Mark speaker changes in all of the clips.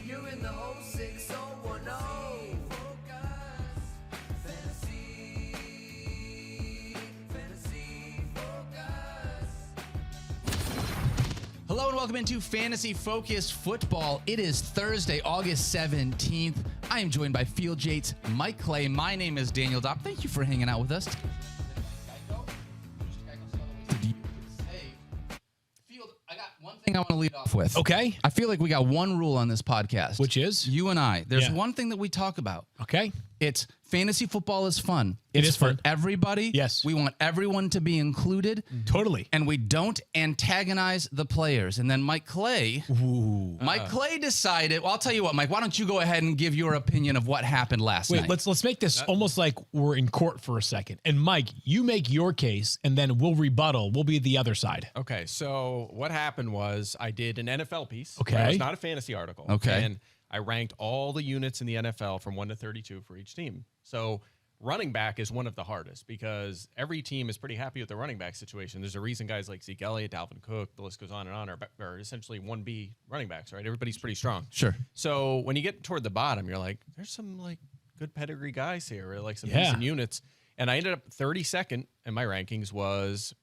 Speaker 1: You're in the 06010.
Speaker 2: Hello and welcome into Fantasy Focus Football. It is Thursday, August 17th. I am joined by Field Yates, Mike Clay. My name is Daniel Dopp. Thank you for hanging out with us. Field, I got one thing I want to lead off with.
Speaker 3: Okay.
Speaker 2: I feel like we got one rule on this podcast.
Speaker 3: Which is?
Speaker 2: You and I. There's
Speaker 3: Yeah.
Speaker 2: one thing that we talk about.
Speaker 3: Okay.
Speaker 2: It's fantasy football is fun.
Speaker 3: It
Speaker 2: It's
Speaker 3: is
Speaker 2: for
Speaker 3: fun.
Speaker 2: everybody.
Speaker 3: Yes.
Speaker 2: We want everyone to be included.
Speaker 3: Totally.
Speaker 2: And we don't antagonize the players. And then Mike Clay Clay decided, well, I'll tell you what, Mike, why don't you go ahead and give your opinion of what happened last night?
Speaker 3: Wait, let's make this almost like we're in court for a second. And Mike, you make your case and then we'll rebuttal. We'll be the other side.
Speaker 4: Okay, so what happened was I did an NFL piece.
Speaker 3: Okay.
Speaker 4: Right? It was not a fantasy article.
Speaker 2: Okay.
Speaker 4: And I ranked all the units in the NFL from 1 to 32 for each team. So running back is one of the hardest because every team is pretty happy with the running back situation. There's a reason guys like Zeke Elliott, Dalvin Cook, the list goes on and on, are essentially 1B running backs, right? Everybody's pretty strong.
Speaker 2: Sure.
Speaker 4: So when you get toward the bottom, you're like, there's some like good pedigree guys here, or like some
Speaker 3: Yeah.
Speaker 4: decent units. And I ended up 32nd in my rankings was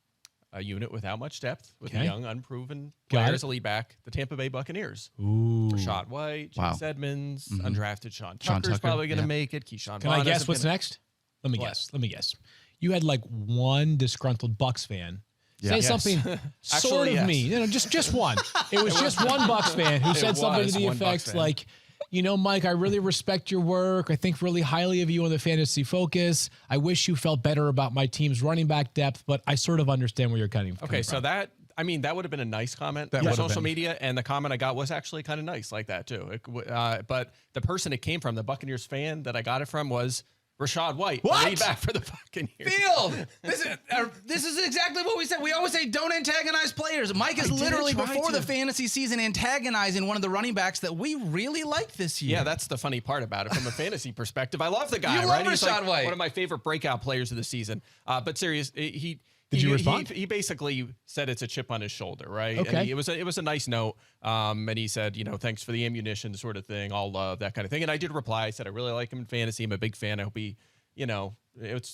Speaker 4: a unit without much depth with a young, unproven player as a lead back, the Tampa Bay Buccaneers.
Speaker 3: Ooh.
Speaker 4: Rashad White, Chase Edmonds, undrafted Sean
Speaker 2: Sean
Speaker 4: Tucker's
Speaker 2: Tucker,
Speaker 4: probably going to
Speaker 2: yeah.
Speaker 4: make it. Keyshawn
Speaker 3: Can
Speaker 4: Vaughn
Speaker 3: I guess
Speaker 4: isn't
Speaker 3: what's
Speaker 4: gonna-
Speaker 3: next? Let me
Speaker 4: What?
Speaker 3: guess. You had like one disgruntled Bucks fan say
Speaker 4: Yes.
Speaker 3: something sort
Speaker 4: Actually,
Speaker 3: of
Speaker 4: yes.
Speaker 3: mean. You know, just one. It was just one Bucks fan who said something to
Speaker 4: was
Speaker 3: the
Speaker 4: one Bucs
Speaker 3: effects
Speaker 4: fan.
Speaker 3: like, you know, Mike, I really respect your work. I think really highly of you on the fantasy focus. I wish you felt better about my team's running back depth, but I sort of understand where you're coming from.
Speaker 4: Okay, so that would have been a nice comment
Speaker 2: That
Speaker 4: on
Speaker 2: would have
Speaker 4: social
Speaker 2: been.
Speaker 4: media, and the comment I got was actually kind of nice like that too. But the person it came from, the Buccaneers fan that I got it from, was Rashad White,
Speaker 2: What?
Speaker 4: lead back for the Buccaneers.
Speaker 2: Field! This is exactly what we said. We always say don't antagonize players. Mike is
Speaker 4: I didn't
Speaker 2: literally,
Speaker 4: try
Speaker 2: before
Speaker 4: to.
Speaker 2: the fantasy season, antagonizing one of the running backs that we really like this year.
Speaker 4: Yeah, that's the funny part about it from a fantasy perspective. I love the guy,
Speaker 2: You love
Speaker 4: right? He's
Speaker 2: Rashad
Speaker 4: like
Speaker 2: White.
Speaker 4: one of my favorite breakout players of the season. But serious,
Speaker 3: Did you respond?
Speaker 4: He basically said it's a chip on his shoulder, right?
Speaker 3: Okay.
Speaker 4: And it was a nice note. And he said, you know, thanks for the ammunition, sort of thing, all love, that kind of thing. And I did reply. I said I really like him in fantasy. I'm a big fan. I hope he, you know,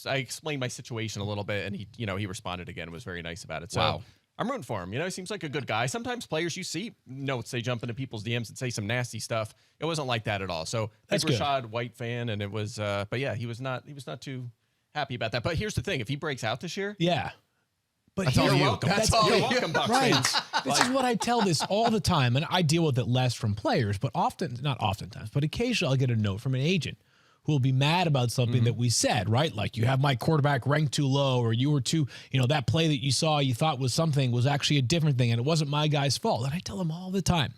Speaker 4: I explained my situation a little bit, and he responded again. It was very nice about it. So
Speaker 2: Wow.
Speaker 4: I'm rooting for him. You know, he seems like a good guy. Sometimes players, you see notes, they jump into people's DMs and say some nasty stuff. It wasn't like that at all. So
Speaker 3: That's
Speaker 4: big
Speaker 3: good.
Speaker 4: Rashad White fan, and it was, but yeah, he was not too happy about that. But here's the thing: if he breaks out this year,
Speaker 3: yeah. But
Speaker 2: That's all
Speaker 3: here-
Speaker 2: you.
Speaker 4: welcome.
Speaker 2: That's all
Speaker 4: You're
Speaker 2: you.
Speaker 4: welcome, Bucs
Speaker 3: Right.
Speaker 4: fans.
Speaker 3: This is what I tell this all the time, and I deal with it less from players, but not oftentimes, but occasionally I'll get a note from an agent who will be mad about something that we said, right? Like you have my quarterback ranked too low, or you were too, that play that you saw you thought was something was actually a different thing, and it wasn't my guy's fault. And I tell them all the time,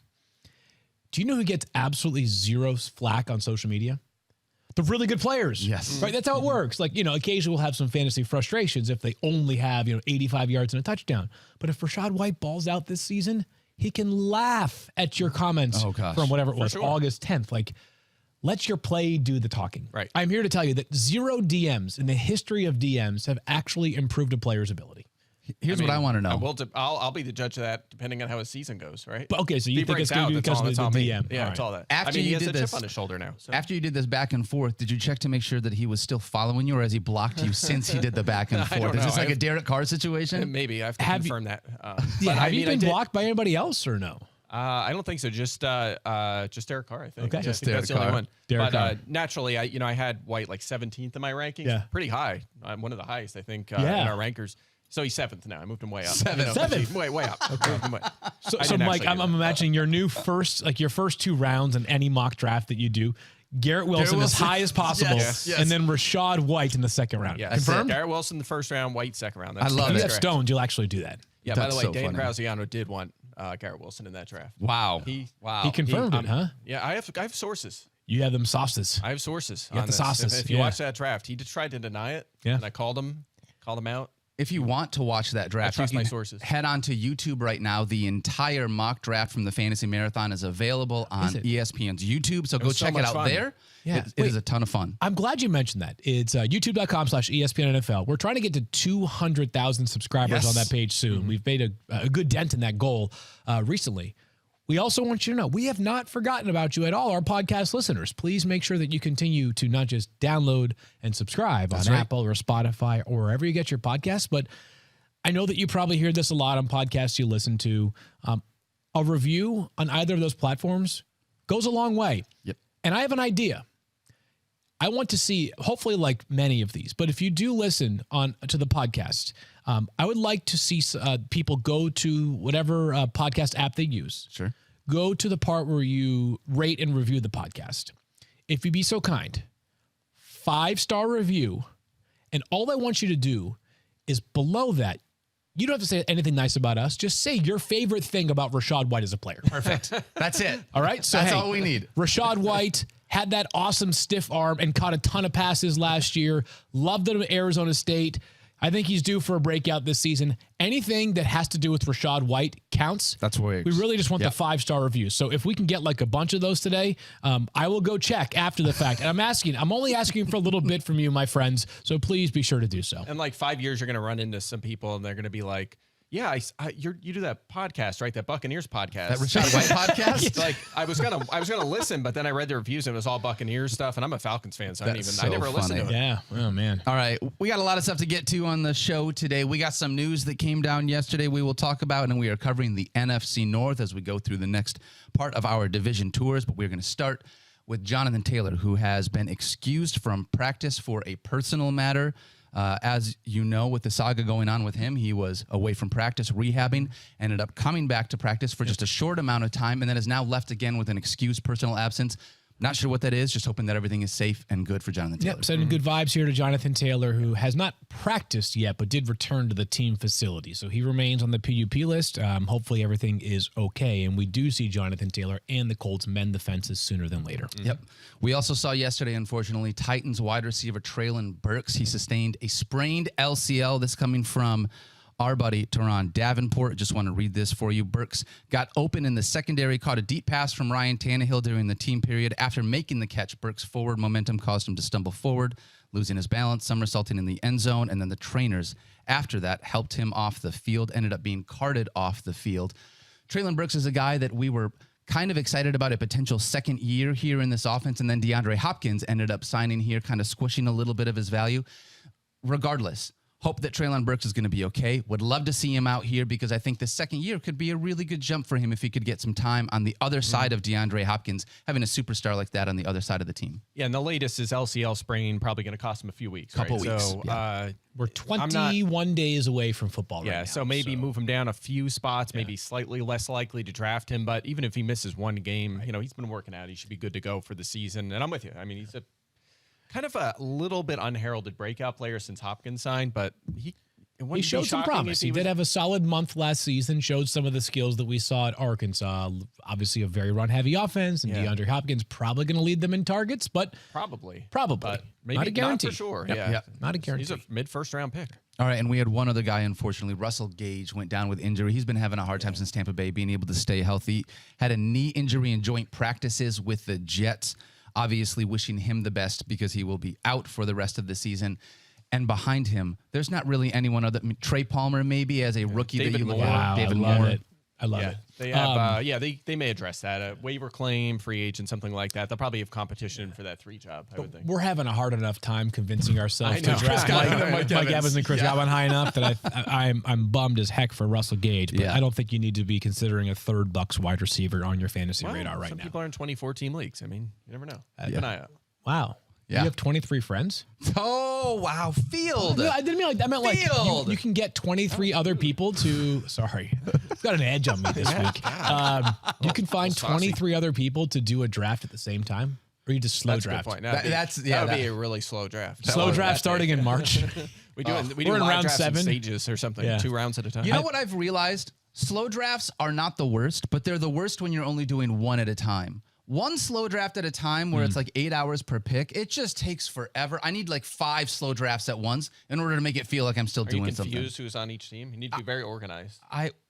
Speaker 3: do you know who gets absolutely zero flack on social media? The really good players.
Speaker 2: Yes.
Speaker 3: Right? That's how it works. Like, occasionally we'll have some fantasy frustrations if they only have, 85 yards and a touchdown. But if Rashad White balls out this season, he can laugh at your comments
Speaker 2: Oh, gosh.
Speaker 3: from whatever it was,
Speaker 4: sure.
Speaker 3: August 10th. Like, let your play do the talking.
Speaker 4: Right.
Speaker 3: I'm here to tell you that 0 DMs in the history of DMs have actually improved a player's ability.
Speaker 2: Here's what I want to know.
Speaker 4: I'll be the judge of that, depending on how his season goes, right?
Speaker 3: But okay, so you
Speaker 4: If he
Speaker 3: think it's
Speaker 4: breaks
Speaker 3: going to be
Speaker 4: out,
Speaker 3: because of
Speaker 4: that's
Speaker 3: the
Speaker 4: on me.
Speaker 3: DM.
Speaker 4: Yeah,
Speaker 3: All
Speaker 4: it's
Speaker 3: right.
Speaker 4: all that.
Speaker 2: After
Speaker 4: he
Speaker 2: you
Speaker 4: has
Speaker 2: did
Speaker 4: a
Speaker 2: this-
Speaker 4: chip on his shoulder now. So.
Speaker 2: After you did this back and forth, did you check to make sure that he was still following you, or has he blocked you since he did the back and
Speaker 4: I
Speaker 2: forth?
Speaker 4: don't
Speaker 2: Is this
Speaker 4: know.
Speaker 2: like a Derek Carr situation?
Speaker 4: Maybe I have to
Speaker 3: Have you-
Speaker 4: confirm that.
Speaker 3: Yeah,
Speaker 4: but
Speaker 3: have you
Speaker 4: I
Speaker 3: been
Speaker 4: did-
Speaker 3: blocked by anybody else or no?
Speaker 4: I don't think so. Just Derek Carr, I think.
Speaker 3: Okay.
Speaker 4: Yeah,
Speaker 3: Just
Speaker 4: I think that's the
Speaker 2: Derek
Speaker 4: only
Speaker 2: Carr.
Speaker 4: one.
Speaker 3: Derek
Speaker 4: but
Speaker 3: Carr.
Speaker 4: naturally, I had White like 17th in my rankings.
Speaker 3: Yeah.
Speaker 4: Pretty high. I'm one of the highest, I think,
Speaker 3: Yeah.
Speaker 4: in our rankers. So he's 7th now. I moved him way up.
Speaker 2: Seventh.
Speaker 3: Seventh.
Speaker 4: Way up. Moved him way-
Speaker 3: So,
Speaker 4: I
Speaker 3: so
Speaker 4: didn't
Speaker 3: Mike,
Speaker 4: actually
Speaker 3: I'm
Speaker 4: do that.
Speaker 3: imagining your first 2 rounds in any mock draft that you do, Garrett Wilson as
Speaker 2: Wilson.
Speaker 3: high as possible,
Speaker 2: Yes, yes.
Speaker 3: and then Rashad White in the second round.
Speaker 4: Yeah,
Speaker 3: Confirmed?
Speaker 4: Garrett Wilson the first round, White second round.
Speaker 2: I love
Speaker 3: If you
Speaker 2: it.
Speaker 3: get
Speaker 4: correct.
Speaker 3: stoned, you'll actually do that.
Speaker 4: Yeah, by
Speaker 2: That's
Speaker 4: the way,
Speaker 2: so
Speaker 4: Dan
Speaker 2: funny.
Speaker 4: Graziano did want Garrett Wilson in that draft.
Speaker 2: Wow.
Speaker 4: He
Speaker 3: confirmed it, huh?
Speaker 4: Yeah, I have sources.
Speaker 3: You have them sauces.
Speaker 4: I have sources.
Speaker 3: You got
Speaker 4: on
Speaker 3: the
Speaker 4: this.
Speaker 3: sauces,
Speaker 4: If you
Speaker 3: yeah.
Speaker 4: watch that draft, he just tried to deny it.
Speaker 3: Yeah.
Speaker 4: And I called him out.
Speaker 2: If you want to watch that draft,
Speaker 4: trust
Speaker 2: you can
Speaker 4: my sources.
Speaker 2: head on to YouTube right now. The entire mock draft from the Fantasy Marathon is available on
Speaker 3: it?
Speaker 2: ESPN's YouTube, so go
Speaker 4: was so
Speaker 2: check it
Speaker 4: much
Speaker 2: out
Speaker 4: fun.
Speaker 2: there.
Speaker 3: Yeah.
Speaker 2: It is a ton of fun.
Speaker 3: I'm glad you mentioned that. It's youtube.com/ESPN NFL. We're trying to get to 200,000 subscribers
Speaker 2: Yes.
Speaker 3: on that page soon. We've made a good dent in that goal recently. We also want you to know we have not forgotten about you at all, our podcast listeners. Please make sure that you continue to not just download and subscribe on Apple or Spotify or wherever you get your podcasts, but I know that you probably hear this a lot on podcasts you listen to. A review on either of those platforms goes a long way.
Speaker 2: Yep.
Speaker 3: And I have an idea. I want to see, hopefully like many of these, but if you do listen to the podcast, I would like to see people go to whatever podcast app they use.
Speaker 2: Sure.
Speaker 3: Go to the part where you rate and review the podcast. If you'd be so kind, 5-star review. And all I want you to do is below that, you don't have to say anything nice about us. Just say your favorite thing about Rachaad White as a player.
Speaker 2: Perfect. That's it.
Speaker 3: All right? So
Speaker 2: that's all we need.
Speaker 3: Rachaad White had that awesome stiff arm and caught a ton of passes last year. Loved him at Arizona State. I think he's due for a breakout this season. Anything that has to do with Rachaad White counts.
Speaker 2: That's where
Speaker 3: we really just want the 5-star reviews. So if we can get like a bunch of those today, I will go check after the fact. And I'm only asking for a little bit from you, my friends. So please be sure to do so.
Speaker 4: In like 5 years, you're going to run into some people and they're going to be like, yeah, you do that podcast, right? That Buccaneers podcast.
Speaker 2: That Rachaad White podcast?
Speaker 4: It's like I was gonna listen, but then I read the reviews and it was all Buccaneers stuff, and I'm a Falcons fan, so I never listened to it.
Speaker 3: Yeah. Oh man.
Speaker 2: All right. We got a lot of stuff to get to on the show today. We got some news that came down yesterday we will talk about, and we are covering the NFC North as we go through the next part of our division tours, but we're going to start with Jonathan Taylor, who has been excused from practice for a personal matter. As you know, with the saga going on with him, he was away from practice, rehabbing, ended up coming back to practice for just a short amount of time, and then is now left again with an excused personal absence. Not sure what that is, just hoping that everything is safe and good for Jonathan Taylor.
Speaker 3: Yep, sending good vibes here to Jonathan Taylor, who has not practiced yet, but did return to the team facility. So he remains on the PUP list. Hopefully everything is okay, and we do see Jonathan Taylor and the Colts mend the fences sooner than later.
Speaker 2: Yep. We also saw yesterday, unfortunately, Titans wide receiver Treylon Burks. He sustained a sprained LCL. This coming from our buddy Teron Davenport. Just want to read this for you. Burks got open in the secondary, caught a deep pass from Ryan Tannehill during the team period. After making the catch, Burks' forward momentum caused him to stumble forward, losing his balance, somersaulting in the end zone, and then the trainers after that helped him off the field, ended up being carted off the field. Treylon Burks is a guy that we were kind of excited about a potential second year here in this offense, and then DeAndre Hopkins ended up signing here, kind of squishing a little bit of his value. Regardless, hope that Treylon Burks is going to be okay. Would love to see him out here because I think the second year could be a really good jump for him if he could get some time on the other side of DeAndre Hopkins, having a superstar like that on the other side of the team.
Speaker 4: Yeah, and the latest is LCL sprain, probably going to cost him a few weeks.
Speaker 2: Couple weeks.
Speaker 4: So
Speaker 3: we're 21 days away from football right now.
Speaker 4: Yeah, so maybe move him down a few spots, maybe slightly less likely to draft him. But even if he misses one game, he's been working out. He should be good to go for the season. And I'm with you. I mean, he's a kind of a little bit unheralded breakout player since Hopkins signed, but he
Speaker 3: showed some promise. He did have a solid month last season, showed some of the skills that we saw at Arkansas. Obviously a very run-heavy offense, and DeAndre Hopkins probably going to lead them in targets, but
Speaker 4: Probably.
Speaker 3: But maybe not a guarantee.
Speaker 4: Not for sure.
Speaker 3: Yep.
Speaker 4: Yeah.
Speaker 3: Not a guarantee.
Speaker 4: He's a mid-first round pick.
Speaker 2: All right, and we had one other guy, unfortunately. Russell Gage went down with injury. He's been having a hard time since Tampa Bay, being able to stay healthy. Had a knee injury and joint practices with the Jets. Obviously wishing him the best because he will be out for the rest of the season. And behind him, there's not really anyone other. Trey Palmer maybe as a rookie
Speaker 4: David
Speaker 2: that you
Speaker 4: Moore.
Speaker 2: look at.
Speaker 3: Wow,
Speaker 2: David
Speaker 3: I love
Speaker 2: Moore.
Speaker 3: it. I love it.
Speaker 4: They have, they may address that. A waiver claim, free agent, something like that. They'll probably have competition for that 3 job, I would think.
Speaker 3: We're having a hard enough time convincing ourselves
Speaker 4: I know.
Speaker 3: to draft
Speaker 4: Mike
Speaker 3: Mike Evans and Chris Godwin high enough that I'm bummed as heck for Russell Gage. But I don't think you need to be considering a third Bucs wide receiver on your fantasy radar right
Speaker 4: some
Speaker 3: now.
Speaker 4: people are in 24-team leagues. I mean, you never know. Keep an eye out.
Speaker 3: Wow.
Speaker 2: Yeah.
Speaker 3: You have 23 friends?
Speaker 2: Oh, wow. Field.
Speaker 3: No, I didn't mean like I meant like
Speaker 2: Field.
Speaker 3: you can get 23 other people to sorry. It's got an edge on me this week. You can find 23 other people to do a draft at the same time. Or you just slow
Speaker 4: That's
Speaker 3: draft.
Speaker 4: a good point.
Speaker 2: That
Speaker 4: would be a really slow draft.
Speaker 3: Slow draft starting in March.
Speaker 4: We do
Speaker 3: we're in
Speaker 4: live
Speaker 3: round
Speaker 4: drafts
Speaker 3: 7
Speaker 4: in stages or something.
Speaker 3: Yeah.
Speaker 4: 2 rounds at a time.
Speaker 2: You know what I've realized? Slow drafts are not the worst, but they're the worst when you're only doing one at a time. One slow draft at a time where it's like 8 hours per pick. It just takes forever. I need like 5 slow drafts at once in order to make it feel like I'm still doing something.
Speaker 4: Are you confused who's on each team? You need to be very organized.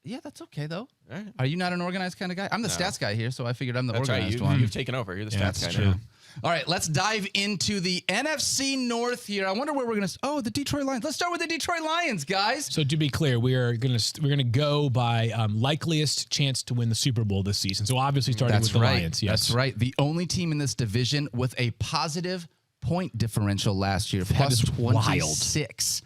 Speaker 2: Yeah, that's okay though.
Speaker 4: All right.
Speaker 2: Are you not an organized kind of guy? I'm the stats guy here, so I figured I'm the
Speaker 4: That's right.
Speaker 2: organized one.
Speaker 4: You've taken over. You're the
Speaker 3: Yeah,
Speaker 4: stats
Speaker 3: that's
Speaker 4: guy
Speaker 3: true.
Speaker 4: now.
Speaker 2: All right, let's dive into the NFC North here. I wonder where we're going to the Detroit Lions. Let's start with the Detroit Lions, guys.
Speaker 3: So to be clear, we're gonna go by likeliest chance to win the Super Bowl this season. So obviously starting with the Lions. Yes.
Speaker 2: That's right. The only team in this division with a positive point differential last year, plus 26.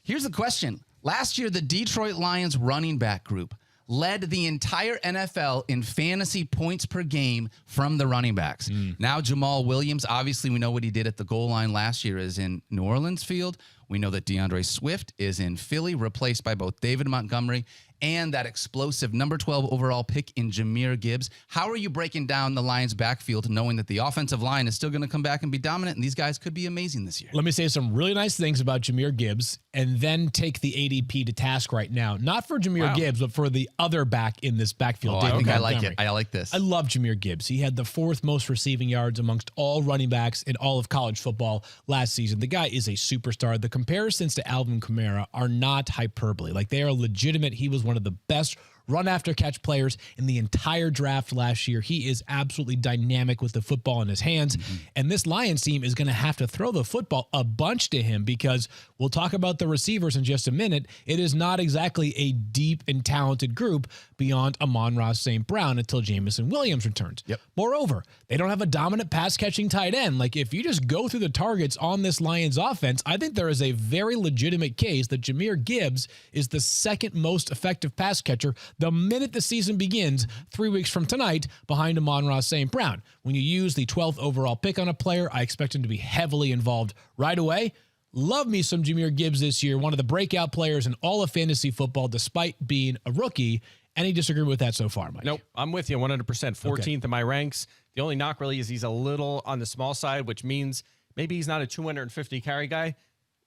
Speaker 2: Here's the question. Last year, the Detroit Lions running back group led the entire NFL in fantasy points per game from the running backs. Now Jamal Williams, obviously we know what he did at the goal line last year is in New Orleans field. We know that DeAndre Swift is in Philly, replaced by both David Montgomery and that explosive number 12 overall pick in Jahmyr Gibbs. How are you breaking down the Lions backfield knowing that the offensive line is still going to come back and be dominant and these guys could be amazing this year?
Speaker 3: Let me say some really nice things about Jahmyr Gibbs and then take the ADP to task right now. Not for Jahmyr Gibbs, but for the other back in this backfield.
Speaker 2: I think I like it. I like this.
Speaker 3: I love Jahmyr Gibbs. He had the 4th most receiving yards amongst all running backs in all of college football last season. The guy is a superstar. The comparisons to Alvin Kamara are not hyperbole. Like, they are legitimate. He was one of the best run after catch players in the entire draft last year. He is absolutely dynamic with the football in his hands. And this Lions team is going to have to throw the football a bunch to him because we'll talk about the receivers in just a minute. It is not exactly a deep and talented group beyond Amon-Ra St. Brown until Jameson Williams returns. Moreover, they don't have a dominant pass catching tight end. Like, if you just go through the targets on this Lions offense, I think there is a very legitimate case that Jahmyr Gibbs is the 2nd most effective pass catcher the minute the season begins 3 weeks from tonight behind Amon-Ra St. Brown. When you use the 12th overall pick on a player, I expect him to be heavily involved right away. Love me some Jahmyr Gibbs this year, one of the breakout players in all of fantasy football despite being a rookie. Any disagreement with that so far, Mike?
Speaker 4: Nope, I'm with you 100%. 14th in my ranks. The only knock really is he's a little on the small side, which means maybe he's not a 250 carry guy.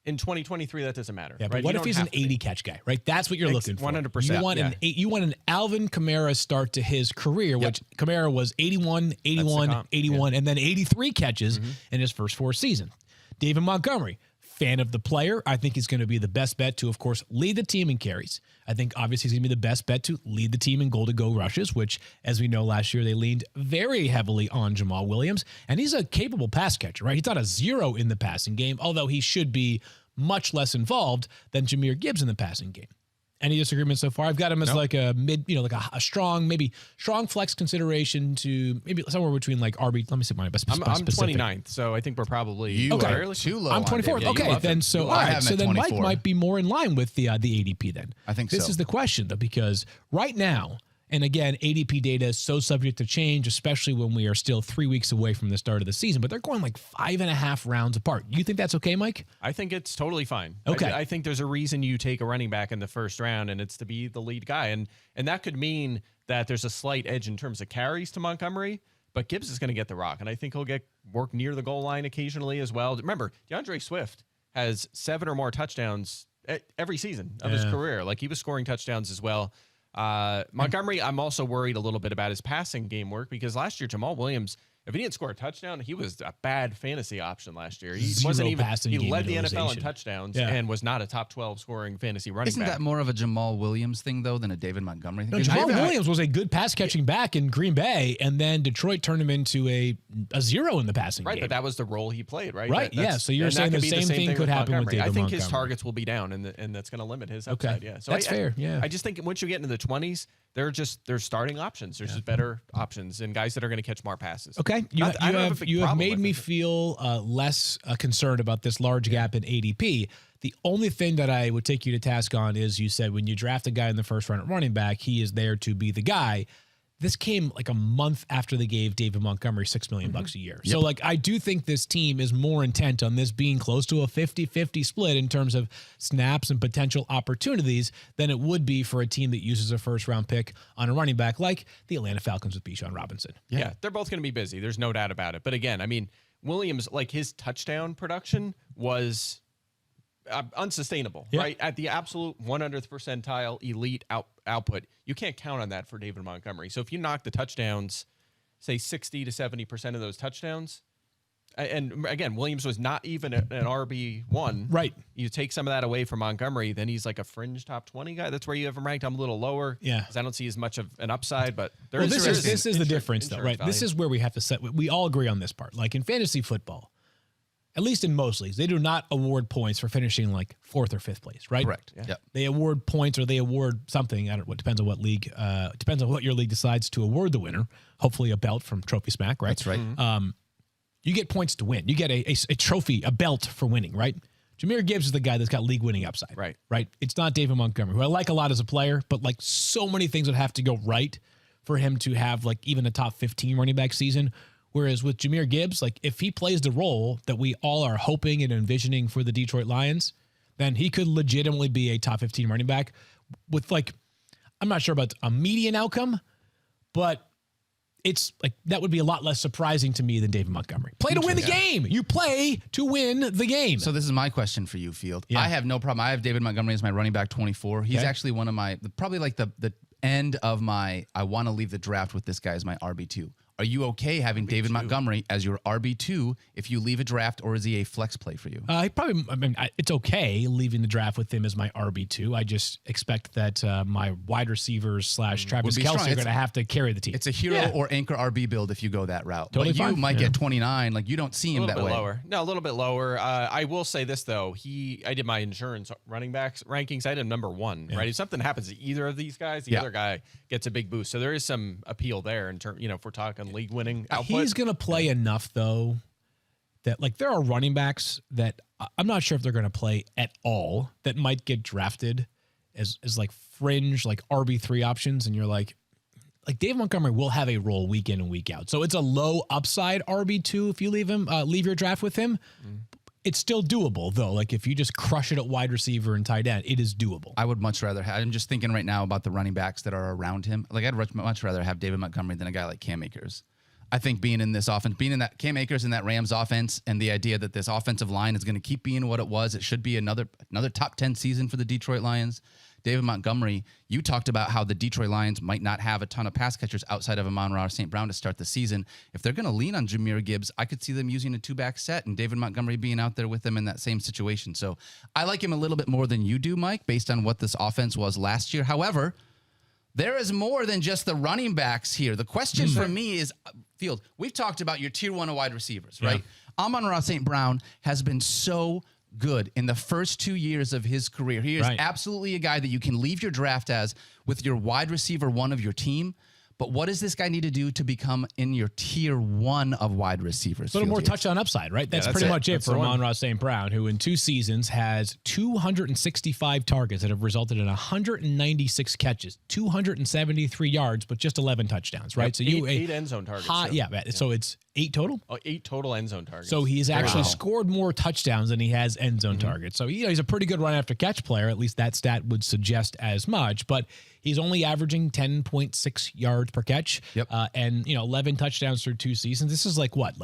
Speaker 4: In 2023, that doesn't matter.
Speaker 3: Yeah, but
Speaker 4: right?
Speaker 3: what if he's an 80 catch guy, right? That's what you're looking for.
Speaker 4: 100%.
Speaker 3: You want an Alvin Kamara start to his career, which Kamara was 81, 81, 81, and then 83 catches in his first 4 seasons. David Montgomery, fan of the player. I think he's going to be the best bet to, of course, lead the team in carries. I think obviously he's going to be the best bet to lead the team in goal-to-go rushes, which, as we know, last year they leaned very heavily on Jamal Williams. And he's a capable pass catcher, right? He's not a 0 in the passing game, although he should be much less involved than Jahmyr Gibbs in the passing game. Any disagreement so far? I've got him as like a mid, like a strong, maybe strong flex consideration to maybe somewhere between like RB. Let me see my best.
Speaker 4: I'm 29th, so I think we're probably
Speaker 2: too low.
Speaker 3: I'm 24th. Okay, then so all right. So then Mike might be more in line with the ADP then.
Speaker 2: I think so.
Speaker 3: This is the question though, because right now, and again, ADP data is so subject to change, especially when we are still 3 weeks away from the start of the season, but they're going like 5.5 rounds apart. You think that's okay, Mike?
Speaker 4: I think it's totally fine.
Speaker 3: Okay.
Speaker 4: I think there's a reason you take a running back in the first round, and it's to be the lead guy. And that could mean that there's a slight edge in terms of carries to Montgomery, but Gibbs is going to get the rock, and I think he'll get work near the goal line occasionally as well. Remember, DeAndre Swift has 7 or more touchdowns every season of his career. Like, he was scoring touchdowns as well. Montgomery, I'm also worried a little bit about his passing game work because last year Jamal Williams, if he didn't score a touchdown, he was a bad fantasy option last year. He wasn't even. He led the NFL in touchdowns and was not a top 12 scoring fantasy running back.
Speaker 2: Isn't that more of a Jamal Williams thing though than a David Montgomery thing?
Speaker 3: No, Jamal Williams was a good pass catching back in Green Bay, and then Detroit turned him into a 0 in the passing game.
Speaker 4: Right, but that was the role he played, right?
Speaker 3: Right. Yeah. So you're saying the same thing could happen with David Montgomery.
Speaker 4: I think his targets will be down, and that's going to limit his upside. Yeah. So
Speaker 3: that's fair. Yeah.
Speaker 4: I just think once you get into the 20s, they're starting options. There's just better options and guys that are going to catch more passes.
Speaker 3: Okay. You have made me feel less concerned about this large gap in ADP. The only thing that I would take you to task on is you said when you draft a guy in the first round at running back, he is there to be the guy. This came like a month after they gave David Montgomery $6 million a year. So like, I do think this team is more intent on this being close to a 50-50 split in terms of snaps and potential opportunities than it would be for a team that uses a first round pick on a running back like the Atlanta Falcons with Bijan Robinson.
Speaker 4: Yeah, they're both going to be busy. There's no doubt about it. But again, I mean, Williams, like his touchdown production was unsustainable, right? At the absolute 100th percentile elite output. You can't count on that for David Montgomery. So if you knock the touchdowns, say 60 to 70% of those touchdowns, And again, Williams was not even an RB1.
Speaker 3: Right.
Speaker 4: You take some of that away from Montgomery, then he's like a fringe top 20 guy. That's where you have him ranked. I'm a little lower.
Speaker 3: Yeah.
Speaker 4: Because I don't see as much of an upside, but
Speaker 3: this is the difference, though, right? This is where we have to set. We all agree on this part. Like in fantasy football, at least in most leagues, they do not award points for finishing like 4th or 5th place, right?
Speaker 2: Correct. Yeah. Yep.
Speaker 3: They award points or they award something. I don't know. It depends on what league. It depends on what your league decides to award the winner. Hopefully a belt from Trophy Smack, right?
Speaker 2: That's right.
Speaker 3: You get points to win. You get a trophy, a belt for winning, right? Jahmyr Gibbs is the guy that's got league winning upside.
Speaker 4: Right.
Speaker 3: Right. It's not David Montgomery, who I like a lot as a player, but like so many things would have to go right for him to have like even a top 15 running back season. Whereas with Jahmyr Gibbs, like if he plays the role that we all are hoping and envisioning for the Detroit Lions, then he could legitimately be a top 15 running back with like, I'm not sure about a median outcome, but it's like that would be a lot less surprising to me than David Montgomery. Play to win the game. You play to win the game.
Speaker 2: So this is my question for you, Field.
Speaker 3: Yeah.
Speaker 2: I have no problem. I have David Montgomery as my running back 24. He's actually one of my, probably like the end of my, I want to leave the draft with this guy as my RB2. Are you okay having David Montgomery as your RB2 if you leave a draft, or is he a flex play for you?
Speaker 3: It's okay leaving the draft with him as my RB2. I just expect that my wide receivers / Travis Kelce are going to have to carry the team.
Speaker 2: It's a hero or anchor RB build if you go that route.
Speaker 3: Totally
Speaker 2: but you
Speaker 3: fine.
Speaker 2: might get 29. Like you don't see him that way.
Speaker 4: Lower. No, a little bit lower. I will say this though. I did my insurance running backs rankings. I did him number 1. Right. If something happens to either of these guys, the other guy gets a big boost. So there is some appeal there in terms. If we're talking league winning output.
Speaker 3: He's going to play enough though that like there are running backs that I'm not sure if they're going to play at all that might get drafted as like fringe like RB3 options, and you're like Dave Montgomery will have a role week in and week out. So it's a low upside RB2 if you leave your draft with him. It's still doable though. Like if you just crush it at wide receiver and tight end, it is doable.
Speaker 2: I would much rather have, I'm just thinking right now about the running backs that are around him. Like I'd much rather have David Montgomery than a guy like Cam Akers. I think being in this offense, being in that Cam Akers in that Rams offense, and the idea that this offensive line is going to keep being what it was, it should be another top 10 season for the Detroit Lions. David Montgomery, you talked about how the Detroit Lions might not have a ton of pass catchers outside of Amon-Ra St. Brown to start the season. If they're going to lean on Jahmyr Gibbs, I could see them using a 2-back set and David Montgomery being out there with them in that same situation. So I like him a little bit more than you do, Mike, based on what this offense was last year. However, there is more than just the running backs here. The question for me is, Field, we've talked about your tier 1 of wide receivers, right? Amon-Ra St. Brown has been so good in the first 2 years of his career. He is absolutely a guy that you can leave your draft as with your wide receiver 1 of your team. But what does this guy need to do to become in your tier 1 of wide receivers?
Speaker 3: A little more touchdown upside, right? That's pretty much it for Amon-Ra St. Brown, who in 2 seasons has 265 targets that have resulted in 196 catches, 273 yards, but just 11 touchdowns, right?
Speaker 4: So eight end zone targets.
Speaker 3: So it's 8 total?
Speaker 4: 8 total end zone targets.
Speaker 3: So he's actually scored more touchdowns than he has end zone targets. So he's a pretty good run after catch player. At least that stat would suggest as much. But he's only averaging 10.6 yards per catch. And 11 touchdowns through 2 seasons. This is like what?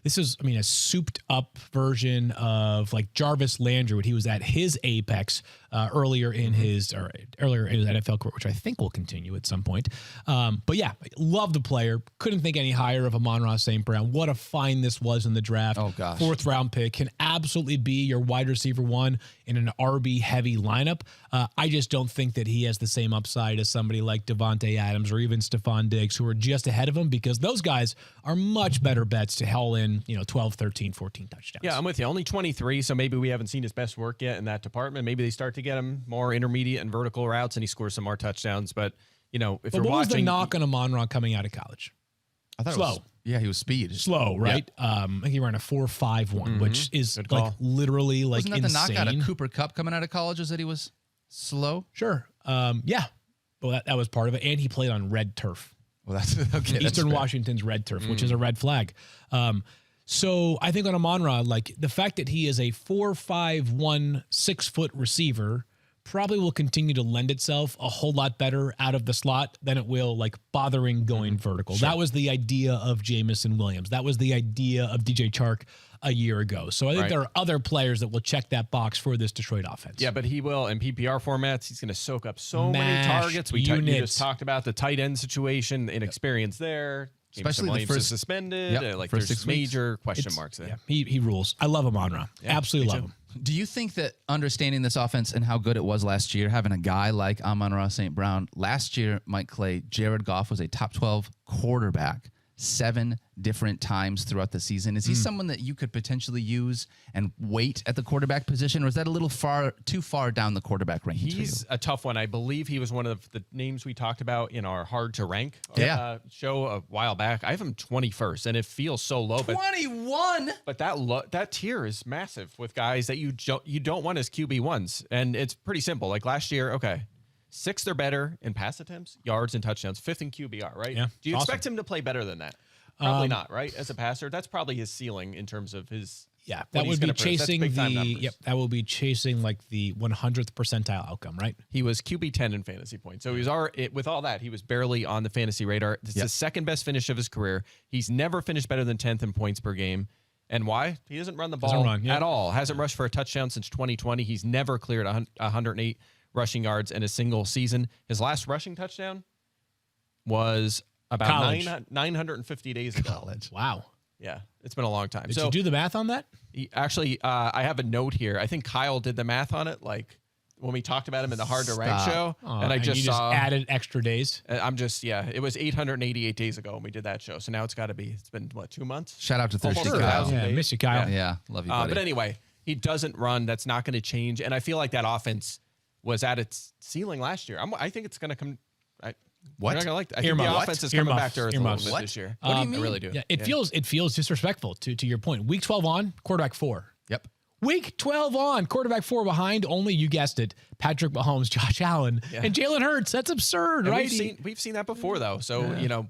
Speaker 3: This is, a souped up version of like Jarvis Landry when he was at his apex earlier in his NFL career, which I think will continue at some point. But yeah, love the player. Couldn't think any higher of Amon-Ra St. Brown. What a find this was in the draft.
Speaker 2: Oh gosh,
Speaker 3: 4th round pick, can absolutely be your wide receiver 1 in an RB heavy lineup. I just don't think that he has the same upside as somebody like Devontae Adams or even Stephon Diggs, who are just ahead of him, because those guys are much better bets to haul in 12, 13, 14 touchdowns.
Speaker 4: Yeah, I'm with you. Only 23, so maybe we haven't seen his best work yet in that department. Maybe they start to get him more intermediate and vertical routes, and he scores some more touchdowns. But, if you're watching...
Speaker 3: What was the knock on Amon-Ra coming out of college?
Speaker 2: I thought
Speaker 3: slow.
Speaker 2: He was speed.
Speaker 3: Slow, right? I think he ran a 4.51, which is like literally like
Speaker 2: Wasn't that
Speaker 3: insane.
Speaker 2: the knock out of Cooper Kupp coming out of college, is that he was slow?
Speaker 3: Sure. Yeah. Well, that was part of it. And he played on red turf.
Speaker 2: Well, that's okay.
Speaker 3: Eastern Washington's red turf, which is a red flag. So I think on Amon-Ra, like the fact that he is a 4.51, 6-foot receiver probably will continue to lend itself a whole lot better out of the slot than it will like bothering going vertical. Sure. That was the idea of Jamison Williams. That was the idea of DJ Chark a year ago. So I think there are other players that will check that box for this Detroit offense.
Speaker 4: Yeah, but he will in PPR formats. He's going to soak up so many targets. You just talked about the tight end situation, inexperience there.
Speaker 2: Especially the
Speaker 4: Williams
Speaker 2: first
Speaker 4: is suspended.
Speaker 2: Yep,
Speaker 4: Like
Speaker 2: first
Speaker 4: there's
Speaker 2: 6 weeks.
Speaker 4: major question marks there.
Speaker 3: Yeah, he rules. I love Amon-Ra.
Speaker 4: Yeah,
Speaker 3: Absolutely
Speaker 4: me
Speaker 3: love
Speaker 4: too.
Speaker 3: him.
Speaker 2: Do you think that understanding this offense and how good it was last year, having a guy like Amon-Ra St. Brown, last year, Mike Clay, Jared Goff was a top 12 quarterback 7 different times throughout the season. Is he someone that you could potentially use and wait at the quarterback position, or is that a little too far down the quarterback range?
Speaker 4: He's a tough one. I believe he was one of the names we talked about in our hard to rank show a while back. I have him 21st, and it feels so low.
Speaker 2: 21.
Speaker 4: But that tier is massive with guys that you don't want as QB1s, and it's pretty simple. Like last year, okay, 6th or better in pass attempts, yards, and touchdowns. 5th in QBR, right?
Speaker 3: Yeah,
Speaker 4: Do you
Speaker 3: awesome.
Speaker 4: expect him to play better than that? Probably not, right? As a passer, that's probably his ceiling in terms of his.
Speaker 3: Yeah,
Speaker 4: what
Speaker 3: that
Speaker 4: he's
Speaker 3: would be
Speaker 4: gonna produce. That's
Speaker 3: chasing
Speaker 4: big-time
Speaker 3: the
Speaker 4: numbers.
Speaker 3: that will be chasing like the 100th percentile outcome, right?
Speaker 4: He was QB 10 in fantasy points. So he was already, with all that, he was barely on the fantasy radar. It's the second best finish of his career. He's never finished better than 10th in points per game. And why? He doesn't run the ball at all. Hasn't rushed for a touchdown since 2020. He's never cleared 108 rushing yards in a single season. His last rushing touchdown was about 950 days ago.
Speaker 3: Wow.
Speaker 4: Yeah, it's been a long time.
Speaker 3: Did you do the math on that?
Speaker 4: Actually, I have a note here. I think Kyle did the math on it, like when we talked about him in the Hard to Rank show, and I just
Speaker 3: you
Speaker 4: saw
Speaker 3: added extra days.
Speaker 4: it was 888 days ago when we did that show. So now it's been what, 2 months?
Speaker 2: Shout out to Thirsty
Speaker 4: Almost
Speaker 2: Kyle.
Speaker 4: 1,000
Speaker 3: Yeah,
Speaker 4: days.
Speaker 3: miss you, Kyle.
Speaker 2: Yeah, love you, buddy.
Speaker 4: But anyway, he doesn't run. That's not going to change. And I feel like that offense was at its ceiling last year. I think it's going to come.
Speaker 2: What?
Speaker 4: You're not gonna like that. I think the offense is coming back to earth a little bit this year.
Speaker 2: What do you mean?
Speaker 4: I really do.
Speaker 3: Yeah, it feels disrespectful to your point. Week 12 on, quarterback 4.
Speaker 2: Yep.
Speaker 3: Week 12 on, quarterback 4 behind only, you guessed it, Patrick Mahomes, Josh Allen, and Jalen Hurts. That's absurd,
Speaker 4: And
Speaker 3: right?
Speaker 4: we've seen that before, though. So,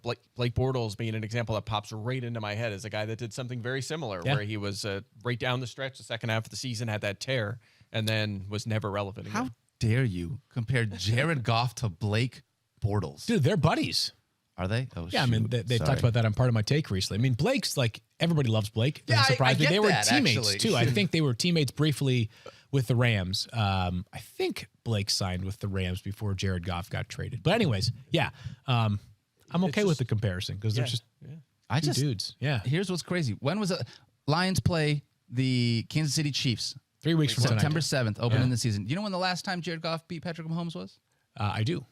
Speaker 4: Blake Bortles being an example that pops right into my head as a guy that did something very similar, where he was right down the stretch, the second half of the season, had that tear, and then was never relevant again.
Speaker 2: How dare you compare Jared Goff to Blake Bortles?
Speaker 3: Dude, they're buddies.
Speaker 2: Are they? Oh,
Speaker 3: Yeah, I mean, they talked about that on Part of My Take recently. I mean, Blake's like, everybody loves Blake.
Speaker 2: Yeah,
Speaker 3: Doesn't surprise
Speaker 2: I
Speaker 3: me.
Speaker 2: get
Speaker 3: They were
Speaker 2: that,
Speaker 3: teammates,
Speaker 2: actually.
Speaker 3: too. I think they were teammates briefly with the Rams. I think Blake signed with the Rams before Jared Goff got traded. But anyways, yeah, I'm okay with the comparison because they're just two dudes. Yeah.
Speaker 2: Here's what's crazy. When was it? Lions play the Kansas City Chiefs
Speaker 3: 3 weeks from tonight.
Speaker 2: September 7th, opening the season. You know when the last time Jared Goff beat Patrick Mahomes was?
Speaker 3: I do.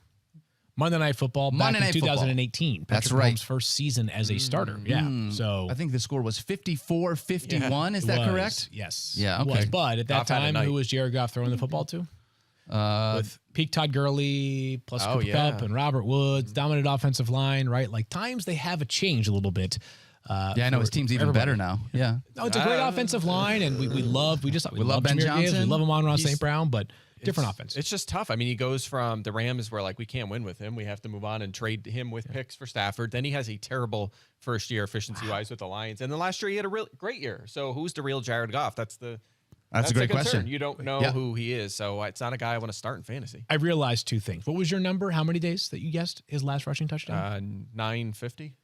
Speaker 3: Monday Night Football back in 2018.
Speaker 2: That's
Speaker 3: Patrick
Speaker 2: right.
Speaker 3: Mahomes' first season as a starter. Yeah. So
Speaker 2: I think the score was 54-51. Is that
Speaker 3: was,
Speaker 2: correct?
Speaker 3: Yes.
Speaker 2: Yeah,
Speaker 3: it was.
Speaker 2: okay.
Speaker 3: But at that
Speaker 4: Goff had a
Speaker 3: time,
Speaker 4: night.
Speaker 3: who was Jared Goff throwing the football to? With peak Todd Gurley plus Cooper Kupp and Robert Woods, dominant offensive line, right? Like times they have changed a little bit.
Speaker 2: I know his team's even better now. Yeah.
Speaker 3: No, it's a great offensive line, and we love Ben
Speaker 2: Ben
Speaker 3: Gibbs,
Speaker 2: Johnson.
Speaker 3: we love Amon-Ra St. Brown, but different offense.
Speaker 4: It's just tough. I mean, he goes from the Rams where like we can't win with him. We have to move on and trade him with picks for Stafford. Then he has a terrible first year efficiency-wise with the Lions. And then last year he had a real great year. So who's the real Jared Goff? That's a
Speaker 2: great
Speaker 4: concern.
Speaker 2: question.
Speaker 4: You don't know who he is. So it's not a guy I want to start in fantasy.
Speaker 3: I realized 2 things. What was your number? How many days that you guessed his last rushing touchdown?
Speaker 4: 950.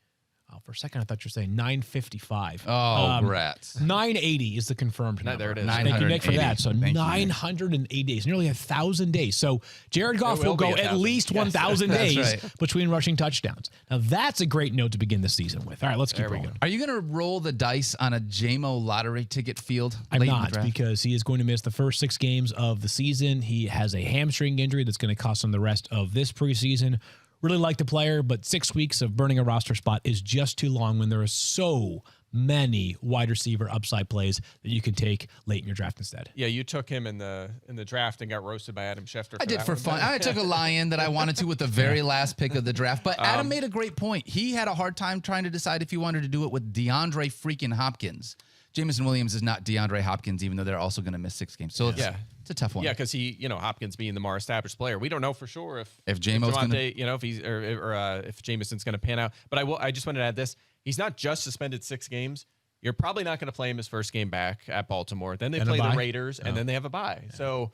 Speaker 3: Oh, for a second, I thought you were saying 955.
Speaker 2: Oh, rats.
Speaker 3: 980 is the confirmed number.
Speaker 4: There it is.
Speaker 3: Thank you, Nick, for
Speaker 2: 980.
Speaker 3: that. So
Speaker 2: Thank you,
Speaker 3: 980 days, nearly 1,000 days. So Jared Goff will
Speaker 4: will be
Speaker 3: go
Speaker 4: 1,000.
Speaker 3: at least
Speaker 4: Yes.
Speaker 3: 1,000
Speaker 2: That's
Speaker 3: days
Speaker 2: right.
Speaker 3: between rushing touchdowns. Now, that's a great note to begin the season with. All right, let's keep
Speaker 4: There we
Speaker 3: rolling.
Speaker 4: go.
Speaker 2: Are you going to roll the dice on a JMO lottery ticket field?
Speaker 3: I'm
Speaker 2: late in the
Speaker 3: not,
Speaker 2: draft?
Speaker 3: because he is going to miss the first 6 games of the season. He has a hamstring injury that's going to cost him the rest of this preseason. Really like the player, but 6 weeks of burning a roster spot is just too long when there are so many wide receiver upside plays that you can take late in your draft instead.
Speaker 4: Yeah, you took him in the draft and got roasted by Adam Schefter.
Speaker 2: I did
Speaker 4: that
Speaker 2: for
Speaker 4: one.
Speaker 2: fun. I took a Lion that I wanted to with the very last pick of the draft. But Adam made a great point. He had a hard time trying to decide if he wanted to do it with DeAndre freaking Hopkins. Jameson Williams is not DeAndre Hopkins, even though they're also going to miss 6 games. So it's a tough one.
Speaker 4: Yeah, because Hopkins being the more established player, we don't know for sure if
Speaker 2: J-Mo's gonna-
Speaker 4: if he's or if Jameson's going to pan out. But I just wanted to add this: he's not just suspended 6 games. You're probably not going to play him his first game back at Baltimore. Then they
Speaker 3: And
Speaker 4: play
Speaker 3: a
Speaker 4: the
Speaker 3: bye?
Speaker 4: Raiders, and then they have a bye. Yeah. So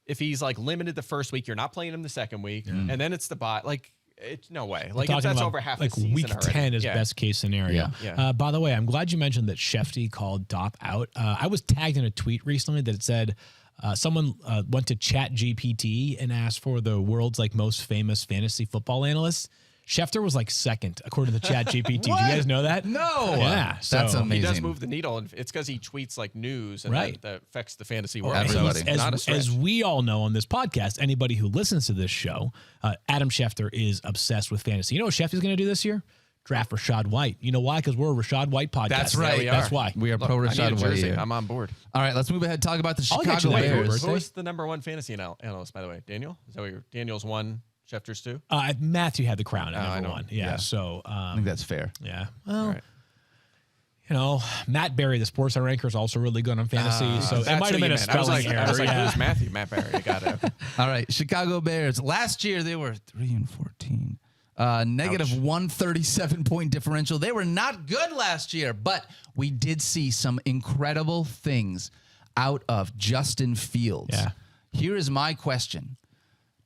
Speaker 4: if he's like limited the first week, you're not playing him the second week, and then it's the bye. Like it's no way. Like if that's over half the season
Speaker 3: week
Speaker 4: already.
Speaker 3: 10 is best case scenario.
Speaker 4: Yeah.
Speaker 3: By the way, I'm glad you mentioned that Shefty called Dopp out. I was tagged in a tweet recently that it said someone went to Chat GPT and asked for the world's most famous fantasy football analyst. Schefter was like second, according to the chat GPT. Do you guys know that?
Speaker 2: No.
Speaker 3: Yeah.
Speaker 2: That's amazing.
Speaker 4: He does move the needle, and it's because he tweets like news, and that affects the fantasy world.
Speaker 2: Everybody.
Speaker 3: As we all know on this podcast, anybody who listens to this show, Adam Schefter is obsessed with fantasy. You know what Schefter's going to do this year? Draft Rashad White. You know why? Because we're a Rashad White podcast.
Speaker 2: That's right.
Speaker 3: That's why.
Speaker 2: We are pro Rashad White here.
Speaker 4: I'm on board.
Speaker 2: All right, let's move ahead. Talk about the
Speaker 3: I'll get you
Speaker 2: Chicago
Speaker 3: that for your
Speaker 2: Bears.
Speaker 3: birthday.
Speaker 4: Who's the number one fantasy analyst, by the way? Daniel? Is that what Daniel's 1, Schefter's 2?
Speaker 3: Matthew had the crown at
Speaker 4: I
Speaker 3: number
Speaker 4: know.
Speaker 3: 1. Yeah. So
Speaker 2: I think that's fair.
Speaker 3: yeah. Well, you know, Matt Barry, the sports ranker, is also really good on fantasy. So it might have been a spelling error.
Speaker 4: I was like,
Speaker 3: yeah.
Speaker 4: who's Matthew? Matt Barry. I got it.
Speaker 2: All right, Chicago Bears. Last year they were 3-14. Negative 137 point differential. They were not good last year, but we did see some incredible things out of Justin Fields.
Speaker 3: Yeah.
Speaker 2: Here is my question.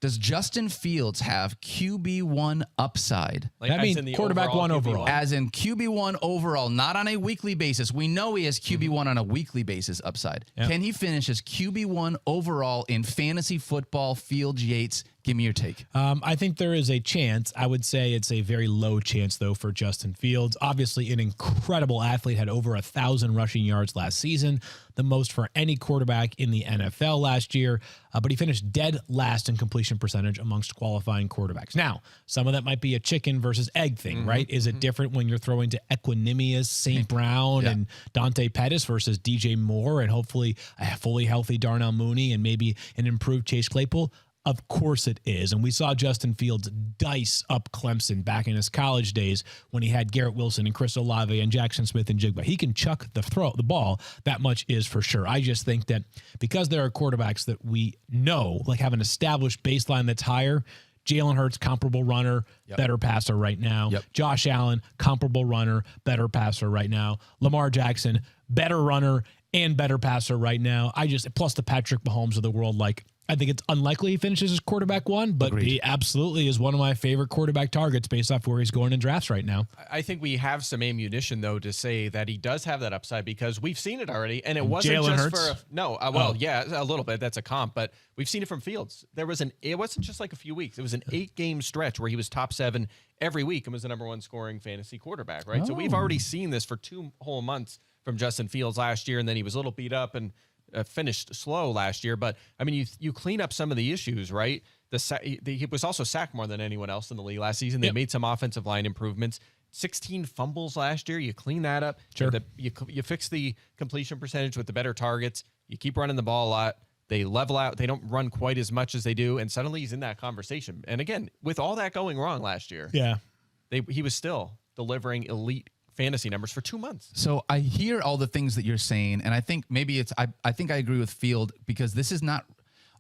Speaker 2: Does Justin Fields have QB1 upside?
Speaker 3: That means quarterback 1 overall.
Speaker 2: As in QB1 overall, not on a weekly basis. We know he has QB1 on a weekly basis upside.
Speaker 3: Yep.
Speaker 2: Can he finish as QB1 overall in fantasy football? Fields, Yates, give me your take.
Speaker 3: I think there is a chance. I would say it's a very low chance, though, for Justin Fields. Obviously, an incredible athlete, had over 1,000 rushing yards last season, the most for any quarterback in the NFL last year. But he finished dead last in completion percentage amongst qualifying quarterbacks. Now, some of that might be a chicken versus egg thing, right? Is it different when you're throwing to Equanimous, St.Brown, and Dante Pettis versus DJ Moore and hopefully a fully healthy Darnell Mooney and maybe an improved Chase Claypool? Of course it is. And we saw Justin Fields dice up Clemson back in his college days when he had Garrett Wilson and Chris Olave and Jackson Smith and Jigba. He can chuck the ball. That much is for sure. I just think that because there are quarterbacks that we know, like have an established baseline that's higher, Jalen Hurts, comparable runner, better passer right now. Josh Allen, comparable runner, better passer right now. Lamar Jackson, better runner and better passer right now. Plus the Patrick Mahomes of the world, I think it's unlikely he finishes as quarterback 1, but he absolutely is one of my favorite quarterback targets based off where he's going in drafts right now.
Speaker 4: I think we have some ammunition, though, to say that he does have that upside because we've seen it already, and it wasn't
Speaker 3: Jalen
Speaker 4: just
Speaker 3: Hurts?
Speaker 4: yeah, a little bit. That's a comp, but we've seen it from Fields. It wasn't just like a few weeks. It was an 8-game stretch where he was top 7 every week and was the number 1 scoring fantasy quarterback, right? So we've already seen this for 2 whole months from Justin Fields last year, and then he was a little beat up and finished slow last year, but I mean, you clean up some of the issues, right? He was also sacked more than anyone else in the league last season. They made some offensive line improvements. 16 fumbles last year. You clean that up.
Speaker 3: Sure.
Speaker 4: You fix the completion percentage with the better targets. You keep running the ball a lot. They level out. They don't run quite as much as they do, and suddenly he's in that conversation. And again, with all that going wrong last year, he was still delivering elite fantasy numbers for 2 months.
Speaker 2: So I hear all the things that you're saying, and I think maybe I think I agree with Field because this is not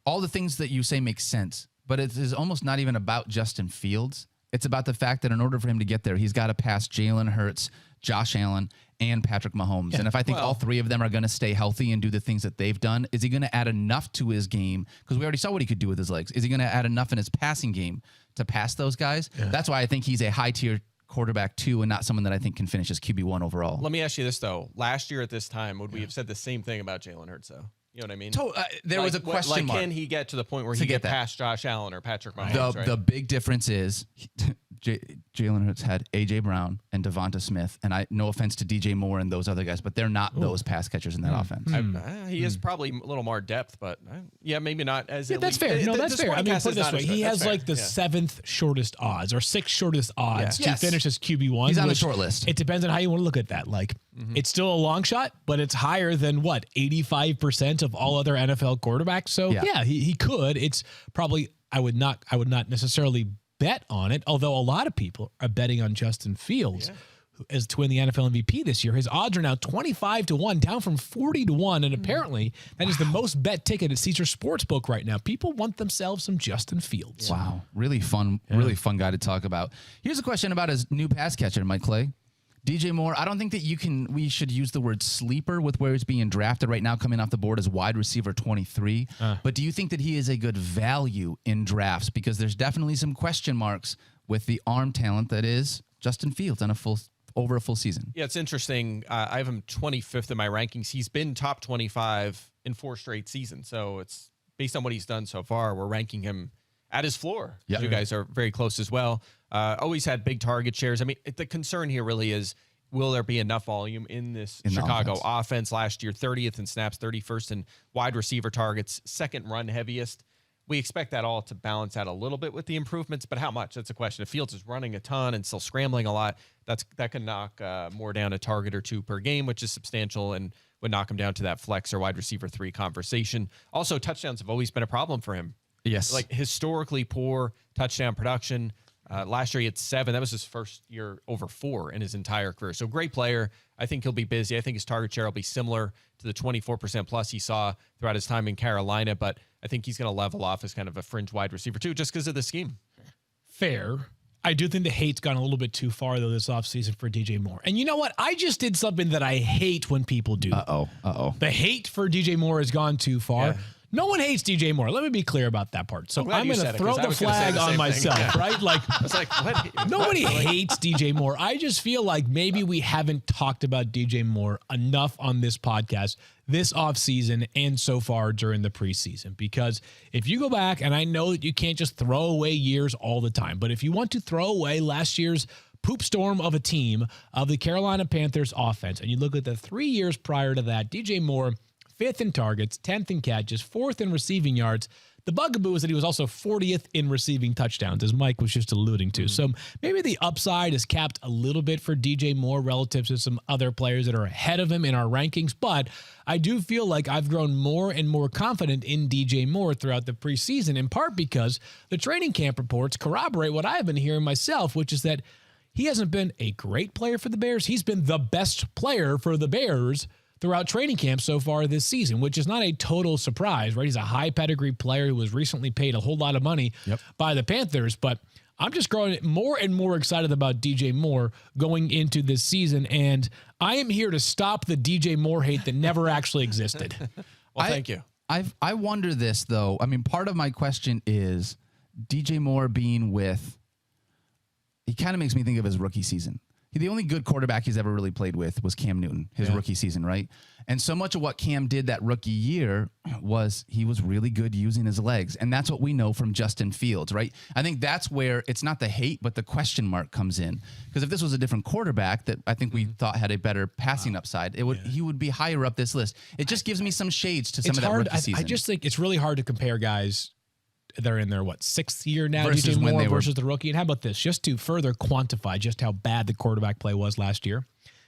Speaker 2: all the things that you say make sense, but it is almost not even about Justin Fields. It's about the fact that in order for him to get there, he's got to pass Jalen Hurts, Josh Allen, and Patrick Mahomes. And if I think all 3 of them are going to stay healthy and do the things that they've done, is he going to add enough to his game? Because we already saw what he could do with his legs. Is he going to add enough in his passing game to pass those guys? That's why I think he's a high-tier quarterback 2 and not someone that I think can finish as QB1 overall.
Speaker 4: Let me ask you this, though. Last year at this time, would we have said the same thing about Jalen Hurts, though? You know what I mean?
Speaker 2: There was a question mark.
Speaker 4: Can he get to the point where he get past Josh Allen or Patrick Mahomes?
Speaker 2: The big difference is Jalen Hurts had A.J. Brown and Devonta Smith, and no offense to DJ Moore and those other guys, but they're not those pass catchers in that offense.
Speaker 4: He is probably a little more depth, but maybe not as elite.
Speaker 3: That's fair. No, that's fair. I mean, put it this way. He has like the 7th shortest odds or 6th shortest odds to finish as QB1.
Speaker 2: He's on the short list.
Speaker 3: It depends on how you want to look at that. It's still a long shot, but it's higher than 85% of all other NFL quarterbacks. So he could. It's probably I would not necessarily bet on it, although a lot of people are betting on Justin Fields as to win the NFL MVP this year. His odds are now 25-1, down from 40-1, and apparently that is the most bet ticket at Caesar Sportsbook right now. People want themselves some Justin Fields.
Speaker 2: Wow, really fun guy to talk about. Here's a question about his new pass catcher, Mike Clay. DJ Moore, I don't think that we should use the word sleeper with where he's being drafted right now, coming off the board as wide receiver 23. But do you think that he is a good value in drafts? Because there's definitely some question marks with the arm talent that is Justin Fields on over a full season.
Speaker 4: Yeah, it's interesting. I have him 25th in my rankings. He's been top 25 in 4 straight seasons. So it's based on what he's done so far, we're ranking him at his floor.
Speaker 2: Yeah.
Speaker 4: You guys are very close as well. Always had big target shares. I mean, the concern here really is, will there be enough volume in this Chicago offense? Last year, 30th in snaps, 31st in wide receiver targets, second run heaviest. We expect that all to balance out a little bit with the improvements, but how much? That's a question. If Fields is running a ton and still scrambling a lot, that can knock more down a target or two per game, which is substantial and would knock him down to that flex or wide receiver 3 conversation. Also, touchdowns have always been a problem for him.
Speaker 2: Yes.
Speaker 4: Like historically poor touchdown production. Last year he had 7. That was his first year over 4 in his entire career. So great player. I think he'll be busy. I think his target share will be similar to the 24% plus he saw throughout his time in Carolina, but I think he's going to level off as kind of a fringe wide receiver too, just because of the scheme.
Speaker 3: Fair. I do think the hate's gone a little bit too far, though, this offseason for DJ Moore. And you know what? I just did something that I hate when people do. The hate for DJ Moore has gone too far.
Speaker 4: Yeah.
Speaker 3: No one hates DJ Moore. Let me be clear about that part. So I'm going to throw the flag on myself, right? Like,
Speaker 4: I was like, what?
Speaker 3: Nobody hates DJ Moore. I just feel like maybe we haven't talked about DJ Moore enough on this podcast this offseason and so far during the preseason. Because if you go back, and I know that you can't just throw away years all the time, but if you want to throw away last year's poop storm of a team of the Carolina Panthers offense, and you look at the 3 years prior to that, DJ Moore, 5th in targets, 10th in catches, 4th in receiving yards. The bugaboo is that he was also 40th in receiving touchdowns, as Mike was just alluding to. So maybe the upside is capped a little bit for DJ Moore relative to some other players that are ahead of him in our rankings. But I do feel like I've grown more and more confident in DJ Moore throughout the preseason, in part because the training camp reports corroborate what I've been hearing myself, which is that he hasn't been a great player for the Bears. He's been the best player for the Bears throughout training camp so far this season, which is not a total surprise, right? He's a high pedigree player who was recently paid a whole lot of money by the Panthers, but I'm just growing more and more excited about DJ Moore going into this season, and I am here to stop the DJ Moore hate that never actually existed.
Speaker 4: Well, thank you.
Speaker 2: I wonder this, though. I mean, part of my question is DJ Moore being with, he kind of makes me think of his rookie season. The only good quarterback he's ever really played with was Cam Newton, his rookie season, right? And so much of what Cam did that rookie year was he was really good using his legs. And that's what we know from Justin Fields, right? I think that's where it's not the hate, but the question mark comes in. Because if this was a different quarterback that I think we thought had a better passing upside, he would be higher up this list. It just gives me some shades to some of that rookie season.
Speaker 3: I just think it's really hard to compare guys. They're in their, 6th year now,
Speaker 2: versus
Speaker 3: DJ Moore
Speaker 2: when they
Speaker 3: versus the rookie. And how about this? Just to further quantify just how bad the quarterback play was last year,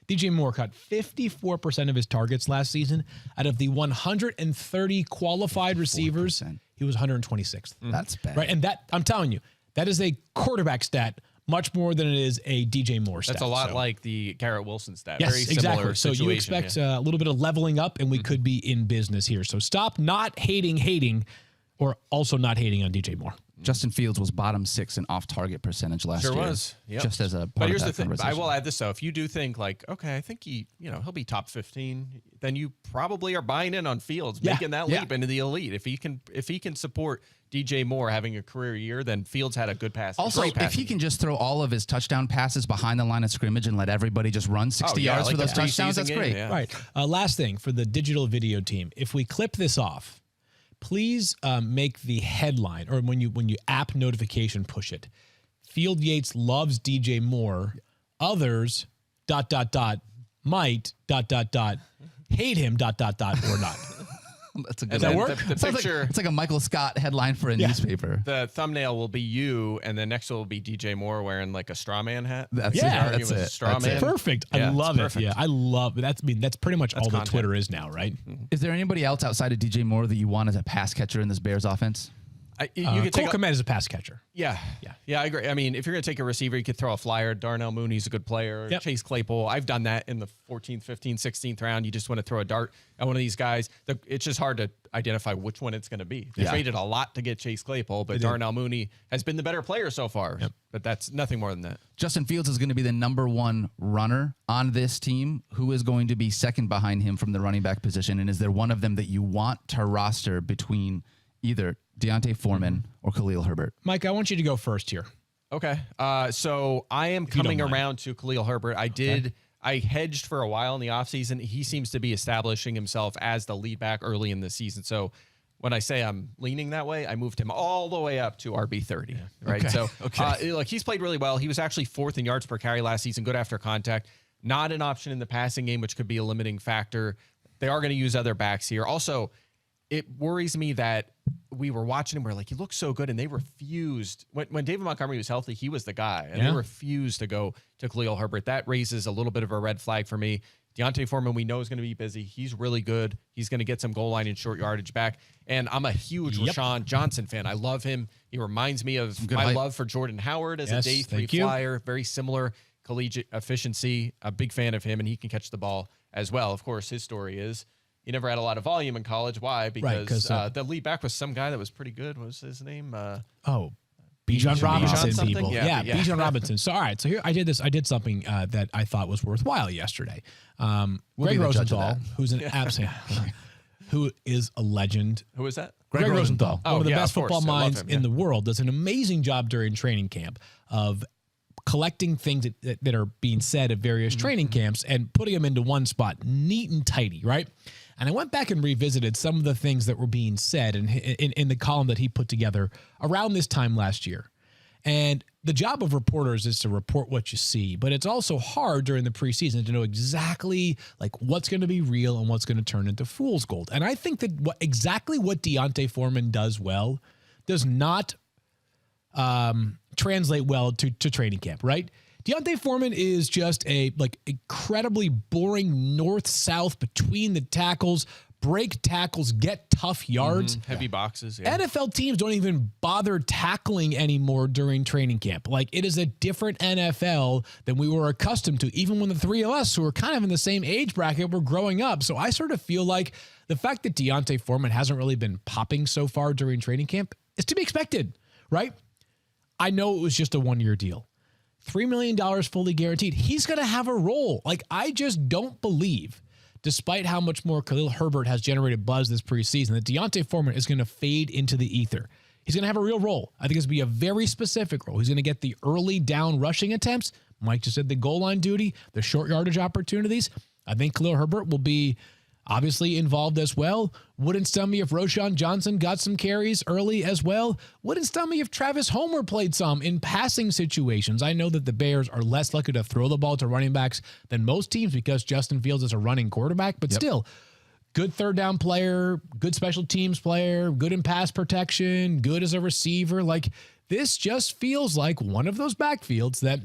Speaker 3: DJ Moore caught 54% of his targets last season. Out of the 130 qualified receivers, he was 126th.
Speaker 2: That's bad.
Speaker 3: Right? And that, I'm telling you, that is a quarterback stat much more than it is a DJ Moore stat.
Speaker 4: That's a lot like the Garrett Wilson stat.
Speaker 3: Yes,
Speaker 4: Very similar
Speaker 3: exactly. So you expect a little bit of leveling up, and we could be in business here. So stop not hating, or also not hating on DJ Moore.
Speaker 2: Justin Fields was bottom 6 in off-target percentage last year.
Speaker 4: Sure was. Yep.
Speaker 2: Just as a part
Speaker 4: But here's
Speaker 2: of
Speaker 4: the
Speaker 2: that
Speaker 4: thing. I
Speaker 2: conversation.
Speaker 4: will add this, though. If you do think, okay, I think he'll be top 15, then you probably are buying in on Fields, making that leap into the elite. If he can support DJ Moore having a career year, then Fields had a good pass.
Speaker 2: Also, if he can just throw all of his touchdown passes behind the line of scrimmage and let everybody just run 60 yards for those touchdowns, that's great.
Speaker 4: Yeah.
Speaker 3: Right. Last thing for the digital video team, if we clip this off, please make the headline, or when you app notification push it, Field Yates loves DJ Moore. Others ... might ... hate him ... or not.
Speaker 2: That's a good
Speaker 3: Does that
Speaker 2: one.
Speaker 3: work?
Speaker 4: The picture,
Speaker 2: It's like a Michael Scott headline for a newspaper.
Speaker 4: the thumbnail will be you, and then next will be DJ Moore wearing like a straw man hat.
Speaker 2: That's
Speaker 3: Yeah,
Speaker 2: it.
Speaker 4: Arguing
Speaker 2: That's
Speaker 4: with a
Speaker 2: it.
Speaker 4: straw
Speaker 2: That's
Speaker 4: man.
Speaker 2: it.
Speaker 3: Perfect. I
Speaker 4: Yeah,
Speaker 3: love
Speaker 4: it's
Speaker 3: it.
Speaker 4: perfect.
Speaker 3: Yeah, I love it. That's pretty much all that
Speaker 4: content.
Speaker 3: Twitter is now, right?
Speaker 2: Is there anybody else outside of DJ Moore that you want as a pass catcher in this Bears offense?
Speaker 4: You
Speaker 3: Cole
Speaker 4: could take
Speaker 3: Kmet is a pass catcher.
Speaker 4: Yeah, I agree. I mean, if you're going to take a receiver, you could throw a flyer. Darnell Mooney's a good player.
Speaker 3: Yep.
Speaker 4: Chase Claypool. I've done that in the 14th, 15th, 16th round. You just want to throw a dart at one of these guys. It's just hard to identify which one it's going to be. They traded a lot to get Chase Claypool, but Darnell Mooney has been the better player so far.
Speaker 3: Yep.
Speaker 4: But that's nothing more than that.
Speaker 2: Justin Fields is going to be the number 1 runner on this team. Who is going to be second behind him from the running back position? And is there one of them that you want to roster between either Deontay Foreman or Khalil Herbert?
Speaker 3: Mike, I want you to go first here.
Speaker 4: Okay. So I am coming around to Khalil Herbert. I hedged for a while in the offseason. He seems to be establishing himself as the lead back early in the season. So when I say I'm leaning that way, I moved him all the way up to RB30, right?
Speaker 2: Okay.
Speaker 4: So,
Speaker 2: Okay.
Speaker 4: like he's played really well. He was actually 4th in yards per carry last season, good after contact. Not an option in the passing game, which could be a limiting factor. They are going to use other backs here. Also, it worries me that we were watching him. We're like, he looks so good, and they refused. When David Montgomery was healthy, he was the guy, and they refused to go to Khalil Herbert. That raises a little bit of a red flag for me. Deontay Foreman, we know is going to be busy. He's really good. He's going to get some goal line and short yardage back. And I'm a huge Rashawn Johnson fan. I love him. He reminds me of my love for Jordan Howard as a day 3 flyer. Very similar collegiate efficiency. A big fan of him, and he can catch the ball as well. Of course, his story is he never had a lot of volume in college. Why? Because the lead back was some guy that was pretty good. What was his name?
Speaker 3: Bijan Robinson, people.
Speaker 4: Yeah.
Speaker 3: Bijan Robinson. So, all right. So here I did something that I thought was worthwhile yesterday. Greg Rosenthal, who's an absolute, who is a legend.
Speaker 4: Who is that?
Speaker 3: Greg Rosenthal, one of the best football minds
Speaker 4: him,
Speaker 3: in the world, does an amazing job during training camp of collecting things that are being said at various training camps and putting them into one spot, neat and tidy, right? And I went back and revisited some of the things that were being said in the column that he put together around this time last year. And the job of reporters is to report what you see, but it's also hard during the preseason to know exactly like what's going to be real and what's going to turn into fool's gold. And I think that exactly what Deontay Foreman does well does not translate well to training camp, right? Deontay Foreman is just a incredibly boring north-south between the tackles, break tackles, get tough yards.
Speaker 4: Heavy boxes. Yeah.
Speaker 3: NFL teams don't even bother tackling anymore during training camp. Like, it is a different NFL than we were accustomed to, even when the three of us who are kind of in the same age bracket were growing up. So I sort of feel like the fact that Deontay Foreman hasn't really been popping so far during training camp is to be expected, right? I know it was just a one-year deal. $3 million fully guaranteed. He's going to have a role. Like, I just don't believe, despite how much more Khalil Herbert has generated buzz this preseason, that Deontay Foreman is going to fade into the ether. He's going to have a real role. I think it's going to be a very specific role. He's going to get the early down rushing attempts. Mike just said the goal line duty, the short yardage opportunities. I think Khalil Herbert will be obviously involved as well. Wouldn't stun me if Rashawn Johnson got some carries early as well. Wouldn't stun me if Travis Homer played some in passing situations. I know that the Bears are less likely to throw the ball to running backs than most teams because Justin Fields is a running quarterback, but still, good third down player, good special teams player, good in pass protection, good as a receiver. Like, this just feels like one of those backfields that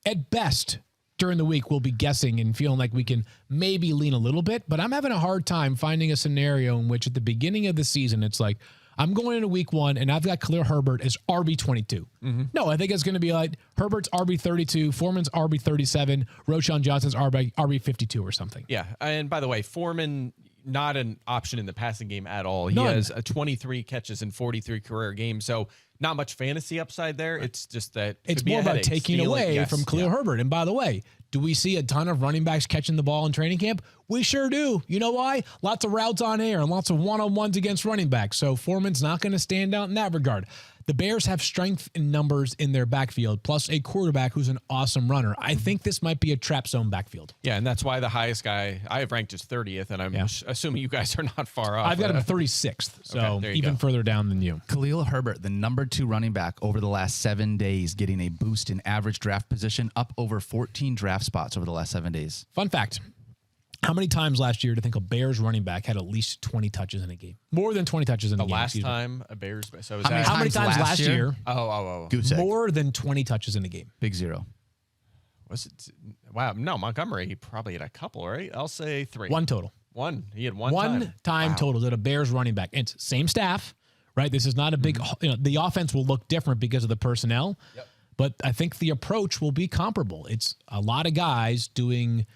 Speaker 3: at best during the week we'll be guessing and feeling like we can maybe lean a little bit, but I'm having a hard time finding a scenario in which at the beginning of the season it's like, I'm going into week 1 and I've got Khalil Herbert as RB22. No, I think it's going to be like Herbert's RB32, Foreman's RB37, Rashawn Johnson's RB52 or something.
Speaker 4: Yeah, and by the way, Foreman, not an option in the passing game at all. He
Speaker 3: None.
Speaker 4: has 23 catches in 43 career games, so not much fantasy upside there. It's just that
Speaker 3: it's more about taking away from Khalil Herbert. And by the way, do we see a ton of running backs catching the ball in training camp? We sure do. You know why? Lots of routes on air and lots of one-on-ones against running backs. So Foreman's not going to stand out in that regard. The Bears have strength in numbers in their backfield, plus a quarterback who's an awesome runner. I think this might be a trap zone backfield.
Speaker 4: Yeah, and that's why the highest guy I have ranked is 30th, and I'm assuming you guys are not far off.
Speaker 3: I've got him 36th, so even further down than you.
Speaker 2: Khalil Herbert, the number 2 running back over the last 7 days, getting a boost in average draft position, up over 14 draft spots over the last 7 days.
Speaker 3: Fun fact. How many times last year do you think a Bears running back had at least 20 touches in a game? More than 20 touches in a game.
Speaker 4: The last time a Bears... So
Speaker 3: how many times last year?
Speaker 2: Goose egg.
Speaker 3: More than 20 touches in a game.
Speaker 2: Big zero.
Speaker 4: Was it? Wow, no, Montgomery, he probably had a couple, right? I'll say 3.
Speaker 3: One total.
Speaker 4: He had one
Speaker 3: time total that a Bears running back. And it's same staff, right? This is not a big... the offense will look different because of the personnel, but I think the approach will be comparable. It's a lot of guys doing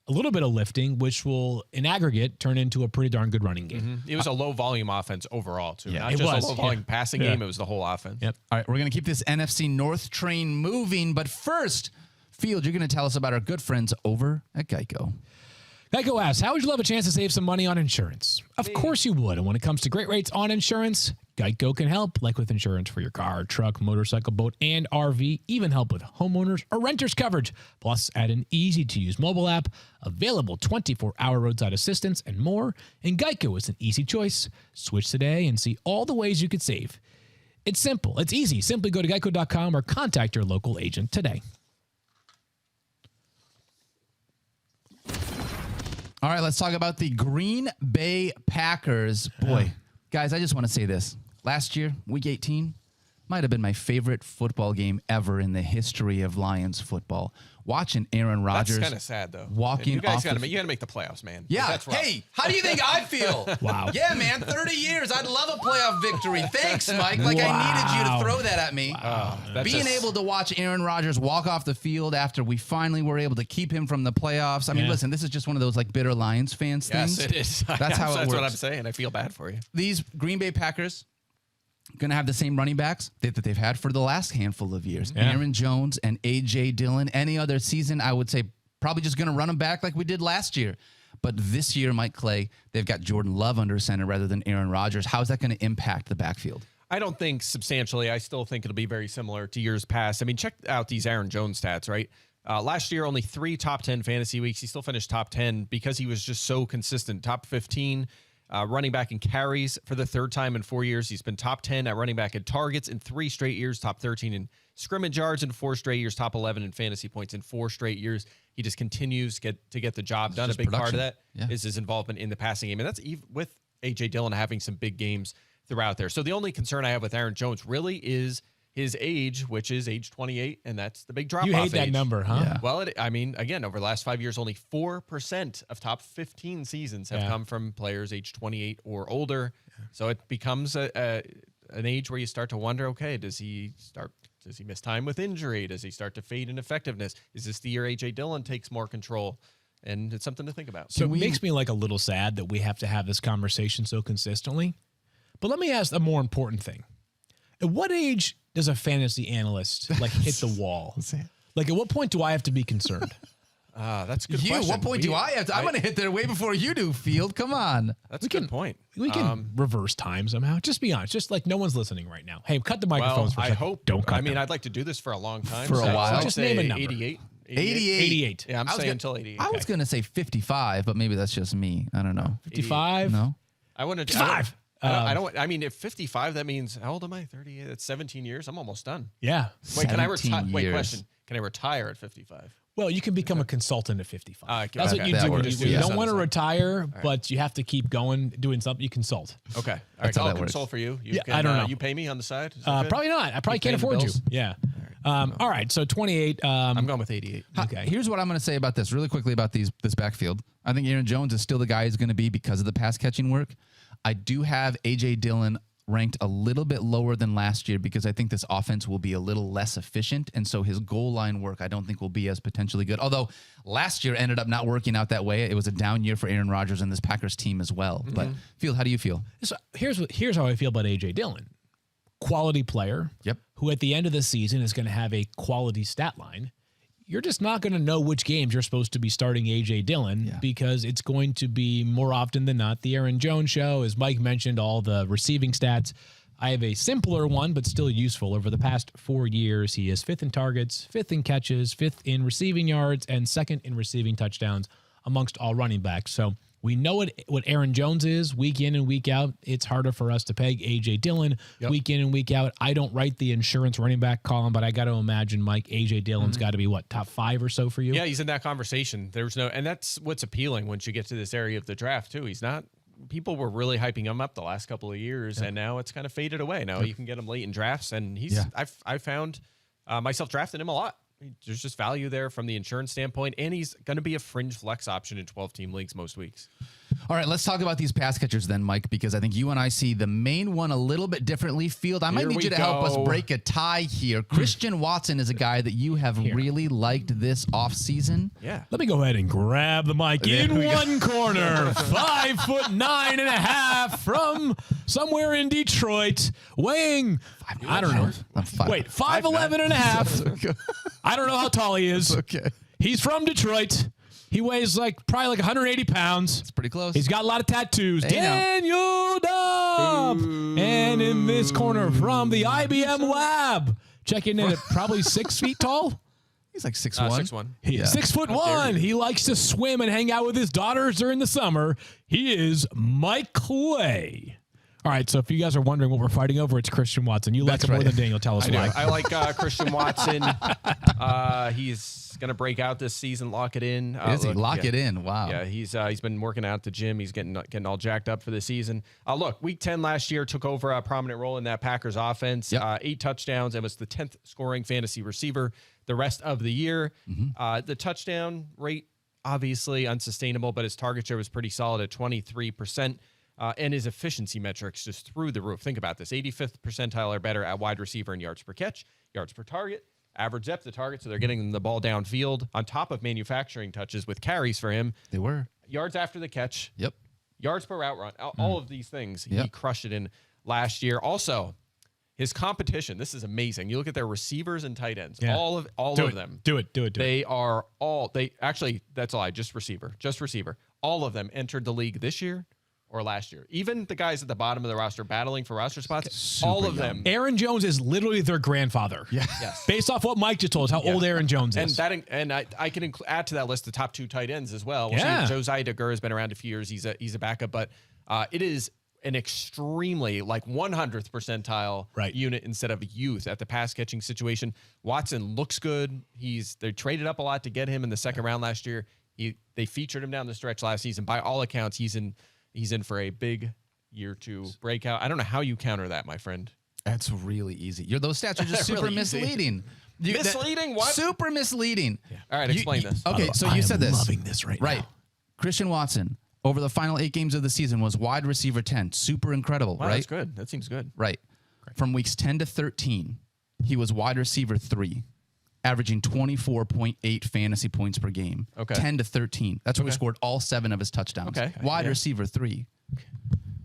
Speaker 3: a little bit of lifting, which will, in aggregate, turn into a pretty darn good running game.
Speaker 4: It was a low-volume offense overall, too.
Speaker 2: Yeah,
Speaker 4: Not
Speaker 2: it
Speaker 4: just
Speaker 2: was.
Speaker 4: a low-volume passing game, it was the whole offense.
Speaker 3: Yep.
Speaker 2: All right, we're going to keep this NFC North train moving, but first, Field, you're going to tell us about our good friends over at Geico.
Speaker 3: Geico asks, how would you love a chance to save some money on insurance? Of course you would. And when it comes to great rates on insurance, Geico can help, like with insurance for your car, truck, motorcycle, boat, and RV, even help with homeowners or renters coverage. Plus, add an easy-to-use mobile app, available 24-hour roadside assistance, and more. And Geico is an easy choice. Switch today and see all the ways you could save. It's simple. It's easy. Simply go to geico.com or contact your local agent today.
Speaker 2: All right, let's talk about the Green Bay Packers. Boy, guys, I just want to say this. Last year, Week 18, might have been my favorite football game ever in the history of Lions football. Watching Aaron Rodgers.
Speaker 4: That's kind of sad, though.
Speaker 2: Walking
Speaker 4: you guys
Speaker 2: off.
Speaker 4: got to make the playoffs, man.
Speaker 2: Yeah.
Speaker 4: That's rough.
Speaker 2: Hey, how do you think I feel?
Speaker 3: Wow.
Speaker 2: Yeah, man. 30 years. I'd love a playoff victory. Thanks, Mike. Like I needed you to throw that at me. Being able to watch Aaron Rodgers walk off the field after we finally were able to keep him from the playoffs. I mean, listen, this is just one of those like bitter Lions fans things.
Speaker 4: Yes, it is.
Speaker 2: That's how it works.
Speaker 4: That's what I'm saying. I feel bad for you.
Speaker 2: These Green Bay Packers going to have the same running backs that they've had for the last handful of years.
Speaker 3: Yeah.
Speaker 2: Aaron Jones and A.J. Dillon. Any other season, I would say probably just going to run them back like we did last year. But this year, Mike Clay, they've got Jordan Love under center rather than Aaron Rodgers. How is that going to impact the backfield?
Speaker 4: I don't think substantially. I still think it'll be very similar to years past. I mean, check out these Aaron Jones stats, right? Last year, only 3 top 10 fantasy weeks. He still finished top 10 because he was just so consistent. Top 15 running back in carries for the third time in 4 years. He's been top 10 at running back in targets in 3 straight years, top 13 in scrimmage yards in 4 straight years, top 11 in fantasy points in 4 straight years. He just continues to get the job done. A big part of that is his involvement in the passing game. And that's even with A.J. Dillon having some big games throughout there. So the only concern I have with Aaron Jones really is his age, which is age 28, and that's the big drop-off.
Speaker 3: You hate that
Speaker 4: age.
Speaker 3: number, huh?
Speaker 2: Yeah.
Speaker 4: Well, I mean, again, over the last 5 years, only 4% of top 15 seasons have come from players age 28 or older. Yeah. So it becomes an age where you start to wonder, okay, does he miss time with injury? Does he start to fade in effectiveness? Is this the year A.J. Dillon takes more control? And it's something to think about.
Speaker 3: So it makes me like a little sad that we have to have this conversation so consistently. But let me ask a more important thing. At what age does a fantasy analyst like hit the wall? Like at what point do I have to be concerned?
Speaker 4: That's a good question.
Speaker 2: What point do I have to? I'm going to hit there way before you do, Field. Come on.
Speaker 4: That's a good point.
Speaker 3: We can reverse time somehow. Just be honest. Just like no one's listening right now. Hey, cut the microphones for a second.
Speaker 4: I hope.
Speaker 3: Don't cut
Speaker 4: I mean,
Speaker 3: them.
Speaker 4: I'd like to do this for a long time.
Speaker 2: For a while.
Speaker 3: Just name a number.
Speaker 4: 88.
Speaker 3: 88.
Speaker 4: Yeah, I'm saying until 88.
Speaker 2: I was going to say 55, but maybe that's just me. I don't know.
Speaker 3: 55?
Speaker 2: No.
Speaker 4: I want to
Speaker 3: 55.
Speaker 4: I mean, if 55, that means how old am I? 38. That's 17 years. I'm almost done.
Speaker 3: Yeah.
Speaker 4: Wait, can I retire?
Speaker 2: 17
Speaker 4: Wait,
Speaker 2: years.
Speaker 4: question. Can I retire at 55?
Speaker 3: Well, you can become a consultant at 55. That's what you
Speaker 2: That
Speaker 3: do when
Speaker 2: works.
Speaker 3: you
Speaker 2: Yeah.
Speaker 3: don't want to retire, but you have to keep going, doing something. You consult.
Speaker 4: Okay. All
Speaker 2: That's
Speaker 4: right.
Speaker 2: how
Speaker 4: I'll
Speaker 2: that works.
Speaker 4: consult for you.
Speaker 3: I don't know.
Speaker 4: You pay me on the side? Is that good?
Speaker 3: Probably not. I probably can't
Speaker 4: paying the
Speaker 3: afford you.
Speaker 4: bills?
Speaker 3: Yeah. All right. So 28.
Speaker 4: I'm going with 88.
Speaker 3: Okay.
Speaker 2: Here's what I'm going to say about this really quickly about this backfield. I think Aaron Jones is still the guy he's going to be because of the pass catching work. I do have A.J. Dillon ranked a little bit lower than last year because I think this offense will be a little less efficient. And so his goal line work, I don't think will be as potentially good. Although last year ended up not working out that way. It was a down year for Aaron Rodgers and this Packers team as well. But Field, how do you feel?
Speaker 3: So here's how I feel about A.J. Dillon. Quality player.
Speaker 2: Yep.
Speaker 3: Who at the end of the season is going to have a quality stat line. You're just not going to know which games you're supposed to be starting A.J. Dillon because it's going to be more often than not the Aaron Jones show. As Mike mentioned, all the receiving stats. I have a simpler one, but still useful. Over the past 4 years, he is 5th in targets, 5th in catches, 5th in receiving yards, and 2nd in receiving touchdowns amongst all running backs. So we know what Aaron Jones is week in and week out. It's harder for us to peg A.J. Dillon week in and week out. I don't write the insurance running back column, but I got to imagine, Mike, A.J. Dillon's got to be, what, top 5 or so for you?
Speaker 4: Yeah, he's in that conversation. And that's what's appealing once you get to this area of the draft, too. He's not, people were really hyping him up the last couple of years, and now it's kind of faded away. Now you can get him late in drafts, and I found myself drafting him a lot. There's just value there from the insurance standpoint, and he's going to be a fringe flex option in 12-team leagues most weeks.
Speaker 2: All right, let's talk about these pass catchers then, Mike, because I think you and I see the main one a little bit differently. Field, I might need you to help us break a tie here. Christian Watson is a guy that you have really liked this offseason.
Speaker 4: Yeah.
Speaker 3: Let me go ahead and grab the mic in one corner. 5'9.5" from somewhere in Detroit, weighing, I don't know. Wait, 5'11.5". I don't know how tall he is.
Speaker 2: Okay.
Speaker 3: He's from Detroit. He weighs probably 180 pounds.
Speaker 2: It's pretty close.
Speaker 3: He's got a lot of tattoos.
Speaker 2: Hey,
Speaker 3: Daniel Dopp. And in this corner from the IBM lab, checking in at probably 6 feet tall.
Speaker 2: He's like 6'1".
Speaker 4: 6'1".
Speaker 2: Yeah.
Speaker 3: 6'1". He likes to swim and hang out with his daughters during the summer. He is Mike Clay. All right, so if you guys are wondering what we're fighting over, it's Christian Watson. You like him more than Daniel. Tell us why.
Speaker 4: I like Christian Watson. He's going to break out this season. Lock it in.
Speaker 2: Is he? Lock it in. Wow.
Speaker 4: Yeah, he's been working out at the gym. He's getting all jacked up for the season. Look, Week 10 last year took over a prominent role in that Packers offense.
Speaker 2: Yep.
Speaker 4: 8 touchdowns and was the 10th scoring fantasy receiver the rest of the year. The touchdown rate, obviously unsustainable, but his target share was pretty solid at 23%. And his efficiency metrics just through the roof. Think about this. 85th percentile or better at wide receiver in yards per catch, yards per target, average depth of target, so they're getting the ball downfield on top of manufacturing touches with carries for him.
Speaker 2: They were.
Speaker 4: Yards after the catch.
Speaker 2: Yep.
Speaker 4: Yards per route run. All of these things he
Speaker 2: Yep.
Speaker 4: crushed it in last year. Also, his competition, this is amazing. You look at their receivers and tight ends.
Speaker 3: Yeah.
Speaker 4: All of them.
Speaker 3: Do it.
Speaker 4: They are all, that's all just receiver. All of them entered the league this year or last year. Even the guys at the bottom of the roster battling for roster spots, all of them.
Speaker 3: Aaron Jones is literally their grandfather. Yeah.
Speaker 4: Yes.
Speaker 3: Based off what Mike just told us, how old Aaron Jones is.
Speaker 4: And I can add to that list the top 2 tight ends as well.
Speaker 3: Yeah.
Speaker 4: Joe Zeideger has been around a few years. He's a backup, but it is an extremely 100th percentile unit instead of youth at the pass catching situation. Watson looks good. They traded up a lot to get him in the second round last year. They featured him down the stretch last season. By all accounts, he's in for a big year 2 breakout. I don't know how you counter that, my friend.
Speaker 2: That's really easy. Those stats are just super
Speaker 4: Really easy.
Speaker 2: misleading.
Speaker 4: Misleading? What?
Speaker 2: Super misleading.
Speaker 4: Yeah. All right, explain this.
Speaker 2: Okay, so you said this.
Speaker 3: I'm loving this right now.
Speaker 2: Christian Watson, over the final 8 games of the season, was wide receiver 10. Super incredible,
Speaker 4: Wow,
Speaker 2: right?
Speaker 4: that's good. That seems good.
Speaker 2: Right. From weeks 10 to 13, he was wide receiver 3, averaging 24.8 fantasy points per game.
Speaker 4: Okay.
Speaker 2: 10 to 13. That's where he scored all 7 of his touchdowns.
Speaker 4: Okay.
Speaker 2: Wide receiver 3.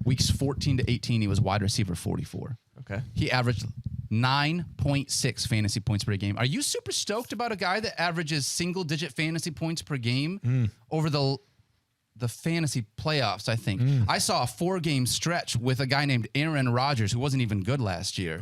Speaker 2: Weeks 14 to 18, he was wide receiver 44.
Speaker 4: Okay.
Speaker 2: He averaged 9.6 fantasy points per game. Are you super stoked about a guy that averages single-digit fantasy points per game over the fantasy playoffs, I think? I saw a 4-game stretch with a guy named Aaron Rodgers who wasn't even good last year.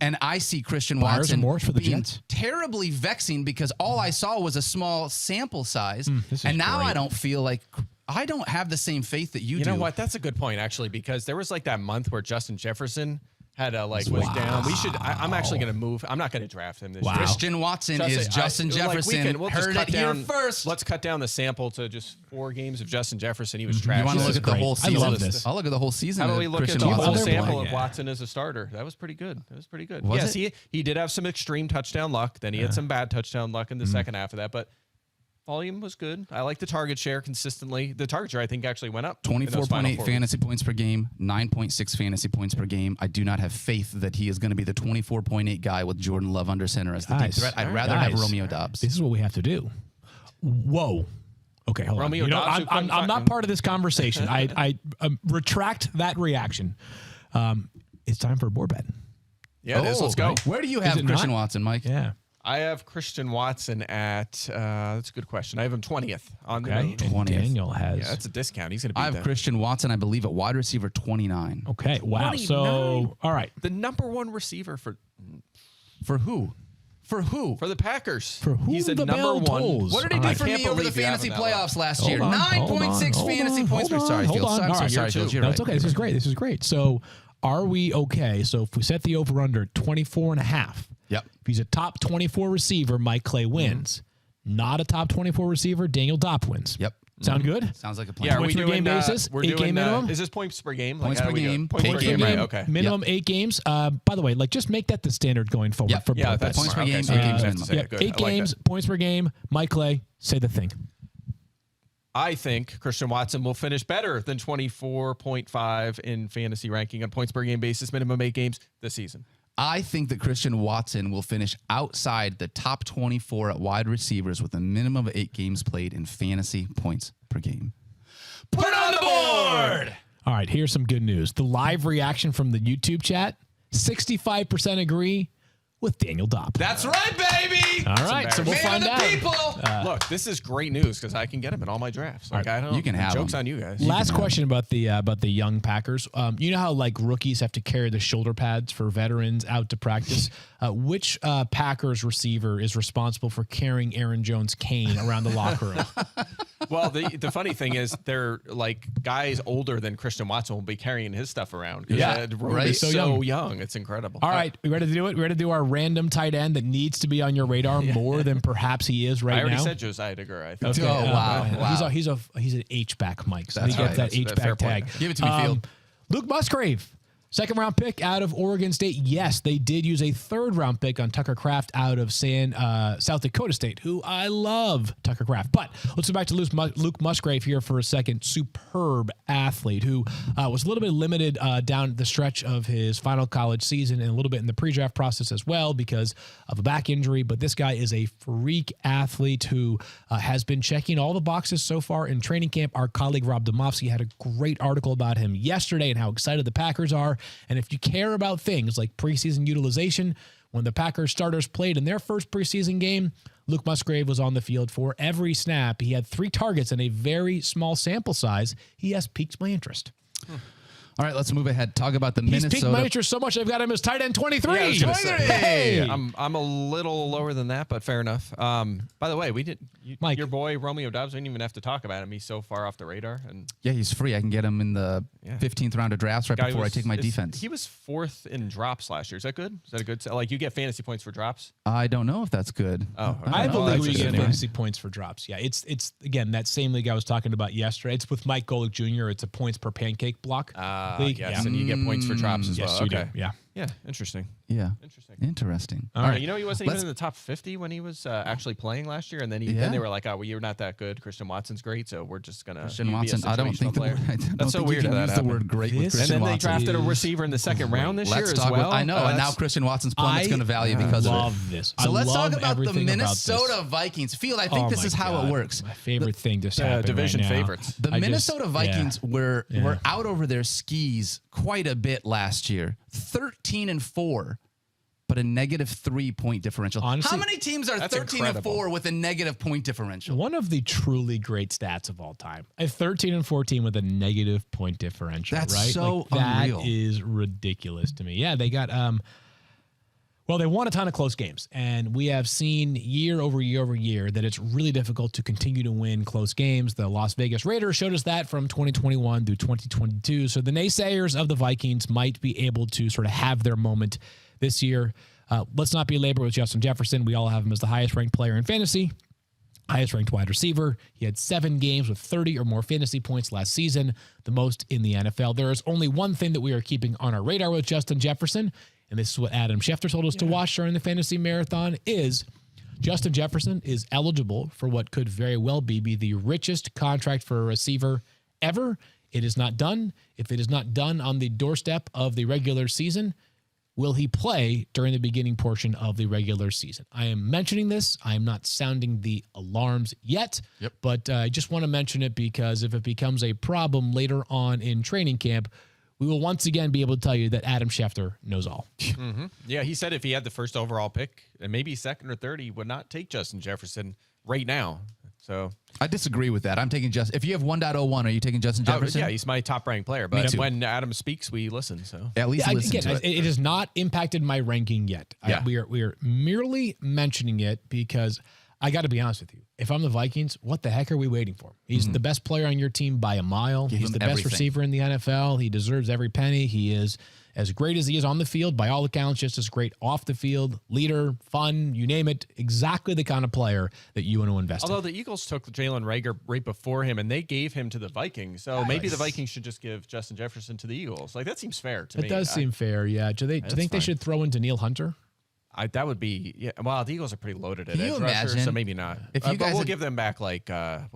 Speaker 2: And I see Christian Watson
Speaker 3: remorse for the
Speaker 2: being
Speaker 3: Jets?
Speaker 2: terribly vexing because all I saw was a small sample size.
Speaker 3: This is
Speaker 2: And now
Speaker 3: great.
Speaker 2: I don't feel like I don't have the same faith that you do.
Speaker 4: You know what? That's a good point, actually, because there was that month where Justin Jefferson had was down. I'm actually going to move. I'm not going to draft him this year.
Speaker 2: Christian Watson is Justin Jefferson.
Speaker 4: We'll
Speaker 2: Heard
Speaker 4: just
Speaker 2: it here first.
Speaker 4: Let's cut down the sample to just 4 games of Justin Jefferson. He was trash.
Speaker 2: You want to look at the
Speaker 3: great.
Speaker 2: whole
Speaker 3: I
Speaker 2: season?
Speaker 3: love this.
Speaker 2: I'll look at the whole season.
Speaker 4: How about
Speaker 2: of
Speaker 4: we look at
Speaker 2: Christian
Speaker 4: the
Speaker 2: Watson.
Speaker 4: whole sample of
Speaker 3: Yeah.
Speaker 4: Watson as a starter? That was pretty good.
Speaker 2: Was
Speaker 4: yes, he did have some extreme touchdown luck. Then he had some bad touchdown luck in the second half of that, but volume was good. I like the target share consistently. The target share, I think, actually went up.
Speaker 2: 24.8 fantasy points per game, 9.6 fantasy points per game. I do not have faith that he is going to be the 24.8 guy with Jordan Love under center as the deep
Speaker 3: Guys,
Speaker 2: threat. I'd rather
Speaker 3: guys,
Speaker 2: have Romeo Dobbs.
Speaker 3: This is what we have to do. Whoa. Okay, hold
Speaker 4: Romeo
Speaker 3: on.
Speaker 4: Dobbs,
Speaker 3: I'm not part of this conversation. I retract that reaction. It's time for a board bet.
Speaker 4: Yeah, it is. Let's go.
Speaker 2: Where do you
Speaker 3: Is
Speaker 2: have
Speaker 3: it
Speaker 2: Christian
Speaker 3: not?
Speaker 2: Watson, Mike?
Speaker 3: Yeah.
Speaker 4: I have Christian Watson at, that's a good question. I have him 20th on the
Speaker 3: Okay.
Speaker 4: note.
Speaker 3: And
Speaker 2: 20th.
Speaker 3: Daniel has.
Speaker 4: Yeah, that's a discount. He's going to be
Speaker 2: I have Christian Watson, I believe, at wide receiver 29.
Speaker 3: Okay. Wow.
Speaker 4: 29.
Speaker 3: So, all right.
Speaker 4: the #1 receiver for
Speaker 2: For who? For who?
Speaker 4: the Packers.
Speaker 3: For whom
Speaker 4: He's the
Speaker 3: the
Speaker 4: number
Speaker 3: bell
Speaker 4: 1.
Speaker 3: tolls.
Speaker 2: What did he
Speaker 3: All
Speaker 2: do
Speaker 3: right.
Speaker 2: for
Speaker 4: Can't
Speaker 2: me over the
Speaker 4: believe you have
Speaker 2: fantasy
Speaker 4: him that low.
Speaker 2: playoffs last year?
Speaker 3: Hold on,
Speaker 2: 9.6 fantasy points per Sorry, Fields.
Speaker 3: Hold on.
Speaker 2: Sorry,
Speaker 3: All right.
Speaker 2: Fields. You're
Speaker 3: That's
Speaker 2: right.
Speaker 3: okay. This is great. This is great. So, are we okay? So, if we set the over under 24.5,
Speaker 2: Yep.
Speaker 3: if he's a top 24 receiver, Mike Clay wins. Not a top 24 receiver, Daniel Dopp wins.
Speaker 2: Yep.
Speaker 3: Sound good?
Speaker 2: Sounds like a plan.
Speaker 4: Yeah, are
Speaker 3: Points
Speaker 4: we
Speaker 3: per game
Speaker 4: doing,
Speaker 3: basis?
Speaker 4: We're
Speaker 3: 8
Speaker 4: doing,
Speaker 3: game minimum?
Speaker 4: Is this points per game?
Speaker 2: Points
Speaker 4: how
Speaker 2: per
Speaker 4: do we do it?
Speaker 2: game.
Speaker 4: Points
Speaker 2: Eight
Speaker 4: per
Speaker 2: game,
Speaker 4: game,
Speaker 2: right.
Speaker 4: right? Okay.
Speaker 3: Minimum 8 games. By the way, just make that the standard going forward
Speaker 2: Yep.
Speaker 3: for
Speaker 4: Yeah,
Speaker 3: board
Speaker 4: that's
Speaker 3: bets.
Speaker 2: Points per
Speaker 4: smart.
Speaker 2: game,
Speaker 4: Okay, so
Speaker 2: 8
Speaker 4: I
Speaker 2: games
Speaker 4: have to
Speaker 2: minimum.
Speaker 4: say
Speaker 3: Yeah,
Speaker 4: it. Good.
Speaker 3: 8
Speaker 4: I like
Speaker 3: games,
Speaker 4: that.
Speaker 3: points per game. Mike Clay, say the thing.
Speaker 4: I think Christian Watson will finish better than 24.5 in fantasy ranking on points per game basis, minimum 8 games this season.
Speaker 2: I think that Christian Watson will finish outside the top 24 at wide receivers with a minimum of 8 games played in fantasy points per game. Put it on the board!
Speaker 3: All right, here's some good news. The live reaction from the YouTube chat, 65% agree, with Daniel Dopp.
Speaker 2: That's right, baby.
Speaker 3: All right, so we'll
Speaker 2: Man
Speaker 3: find
Speaker 2: of the
Speaker 3: out.
Speaker 2: people.
Speaker 4: Look, this is great news because I can get him in all my drafts. Like I don't.
Speaker 2: You can have
Speaker 4: jokes
Speaker 2: him.
Speaker 4: on you guys.
Speaker 3: Last question about the young Packers. You know how like rookies have to carry the shoulder pads for veterans out to practice? Which Packers receiver is responsible for carrying Aaron Jones' cane around the locker room?
Speaker 4: Well, the funny thing is, they're like guys older than Christian Watson will be carrying his stuff around.
Speaker 3: Yeah,
Speaker 4: right.
Speaker 3: He's
Speaker 4: So young. It's incredible.
Speaker 3: All right, we ready to do it? We ready to do our random tight end that needs to be on your radar more than perhaps he is right now?
Speaker 4: I already said Josiah Deguara. I think.
Speaker 3: Okay.
Speaker 2: Oh, wow.
Speaker 3: He's an H-back, Mike. So
Speaker 2: That's
Speaker 3: he gets
Speaker 2: right.
Speaker 3: that H-back
Speaker 4: fair
Speaker 3: tag.
Speaker 4: point.
Speaker 2: Give it to me, Field.
Speaker 3: Luke Musgrave. Second round pick out of Oregon State. Yes, they did use a third round pick on Tucker Kraft out of South Dakota State, who I love Tucker Kraft. But let's go back to Luke Musgrave here for a second. Superb athlete who was a little bit limited down the stretch of his final college season and a little bit in the pre-draft process as well because of a back injury. But this guy is a freak athlete who has been checking all the boxes so far in training camp. Our colleague Rob Domofsky had a great article about him yesterday and how excited the Packers are. And if you care about things like preseason utilization, when the Packers starters played in their first preseason game, Luke Musgrave was on the field for every snap. He had 3 targets in a very small sample size. He has piqued my interest.
Speaker 2: All right, let's move ahead. Talk about the
Speaker 3: He's
Speaker 2: Minnesota.
Speaker 3: piqued my interest so much I've got him as tight end 23.
Speaker 4: Yeah, I was gonna say.
Speaker 3: Hey!
Speaker 4: I'm a little lower than that, but fair enough. By the way,
Speaker 3: Mike.
Speaker 4: your boy Romeo Dobbs. We didn't even have to talk about him. He's so far off the radar. And
Speaker 2: Yeah, he's free. I can get him in the 15th round of drafts right before I take my defense.
Speaker 4: He was 4th in drops last year. Is that good? Is that a good? Like you get fantasy points for drops?
Speaker 2: I don't know if that's good.
Speaker 4: Oh, okay.
Speaker 3: I
Speaker 2: don't know.
Speaker 3: believe
Speaker 2: That's
Speaker 3: we
Speaker 2: just
Speaker 3: get
Speaker 2: anyway.
Speaker 3: fantasy points for drops. Yeah, it's again that same league I was talking about yesterday. It's with Mike Golick Jr. It's a points per pancake block league.
Speaker 4: Yes, and you get points for drops as
Speaker 3: Yes,
Speaker 4: well.
Speaker 3: you do.
Speaker 4: Okay.
Speaker 3: Yeah.
Speaker 4: Yeah, interesting.
Speaker 2: Yeah.
Speaker 4: Interesting.
Speaker 2: Interesting.
Speaker 3: All right.
Speaker 4: You know, he wasn't even in the top 50 when he was actually playing last year, and then then they were like, "Oh, well, you're not that good. Christian Watson's great, so we're just gonna."
Speaker 2: Christian
Speaker 4: you be a
Speaker 2: Watson. I don't
Speaker 4: situational
Speaker 2: think the
Speaker 4: player."
Speaker 2: word, I don't
Speaker 4: That's so
Speaker 2: think
Speaker 4: weird
Speaker 2: you
Speaker 4: how
Speaker 2: can
Speaker 4: that
Speaker 2: use the
Speaker 4: happened.
Speaker 2: word great with
Speaker 3: This-
Speaker 4: And
Speaker 2: Christian
Speaker 4: then they
Speaker 2: Watson.
Speaker 4: drafted a receiver in the second round this year
Speaker 2: Let's
Speaker 4: as
Speaker 2: talk
Speaker 4: well.
Speaker 2: about, I know, and now Christian Watson's plummet's going to value because of it.
Speaker 3: love this.
Speaker 2: So
Speaker 3: I
Speaker 2: let's talk
Speaker 3: love
Speaker 2: about the
Speaker 3: everything about
Speaker 2: Minnesota
Speaker 3: this.
Speaker 2: Vikings. Field, I think
Speaker 3: Oh
Speaker 2: this
Speaker 3: my
Speaker 2: is how
Speaker 3: God.
Speaker 2: it works.
Speaker 3: My favorite thing just happened
Speaker 4: division
Speaker 3: right now.
Speaker 4: favorites.
Speaker 2: The Minnesota Vikings were out over their skis quite a bit last year. 13-4, but a -3 point differential.
Speaker 3: Honestly,
Speaker 2: how many teams are
Speaker 4: that's
Speaker 2: 13-4
Speaker 4: incredible.
Speaker 2: with a negative point differential?
Speaker 3: One of the truly great stats of all time. A 13-14 with a negative point differential.
Speaker 2: That's
Speaker 3: right?
Speaker 2: so
Speaker 3: like, that
Speaker 2: unreal.
Speaker 3: is ridiculous to me. Yeah, they got well, they won a ton of close games, and we have seen year over year that it's really difficult to continue to win close games. The Las Vegas Raiders showed us that from 2021 through 2022. So the naysayers of the Vikings might be able to sort of have their moment this year. Let's not be labored with Justin Jefferson. We all have him as the highest ranked player in fantasy, highest ranked wide receiver. He had 7 games with 30 or more fantasy points last season, the most in the NFL. There is only one thing that we are keeping on our radar with Justin Jefferson, and this is what Adam Schefter told us to watch during the fantasy marathon, is Justin Jefferson is eligible for what could very well be the richest contract for a receiver ever. It is not done. If it is not done on the doorstep of the regular season, will he play during the beginning portion of the regular season? I am mentioning this. I am not sounding the alarms yet, but I just want to mention it because if it becomes a problem later on in training camp, we will once again be able to tell you that Adam Schefter knows all.
Speaker 4: Mm-hmm. Yeah, he said if he had the first overall pick and maybe second or third, he would not take Justin Jefferson right now. So
Speaker 2: I disagree with that. I'm taking Justin. If you have 1.01, are you taking Justin Jefferson?
Speaker 4: yeah, he's my top ranked player.
Speaker 2: Me
Speaker 4: But
Speaker 2: too.
Speaker 4: when Adam speaks, we listen. So
Speaker 2: At least listen
Speaker 3: Again,
Speaker 2: to it.
Speaker 3: it has not impacted my ranking yet.
Speaker 2: Yeah.
Speaker 3: We are merely mentioning it because I got to be honest with you. If I'm the Vikings, what the heck are we waiting for? He's the best player on your team by a mile.
Speaker 2: Give
Speaker 3: He's
Speaker 2: him
Speaker 3: the best
Speaker 2: everything.
Speaker 3: receiver in the NFL. He deserves every penny. He is as great as he is on the field, by all accounts, just as great off the field, leader, fun, you name it, exactly the kind of player that you want to invest in.
Speaker 4: although the Eagles took Jalen Reagor right before him and they gave him to the Vikings, so maybe the Vikings should just give Justin Jefferson to the Eagles. Like that seems fair to me.
Speaker 3: It does seem fair, yeah. Do you think they
Speaker 4: fine.
Speaker 3: should throw in Danielle Hunter?
Speaker 4: That would be Well, the Eagles are pretty loaded at
Speaker 2: Can you
Speaker 4: edge rusher,
Speaker 2: imagine
Speaker 4: so maybe not.
Speaker 2: if you
Speaker 4: But
Speaker 2: guys
Speaker 4: we'll
Speaker 2: had-
Speaker 4: give them back we'll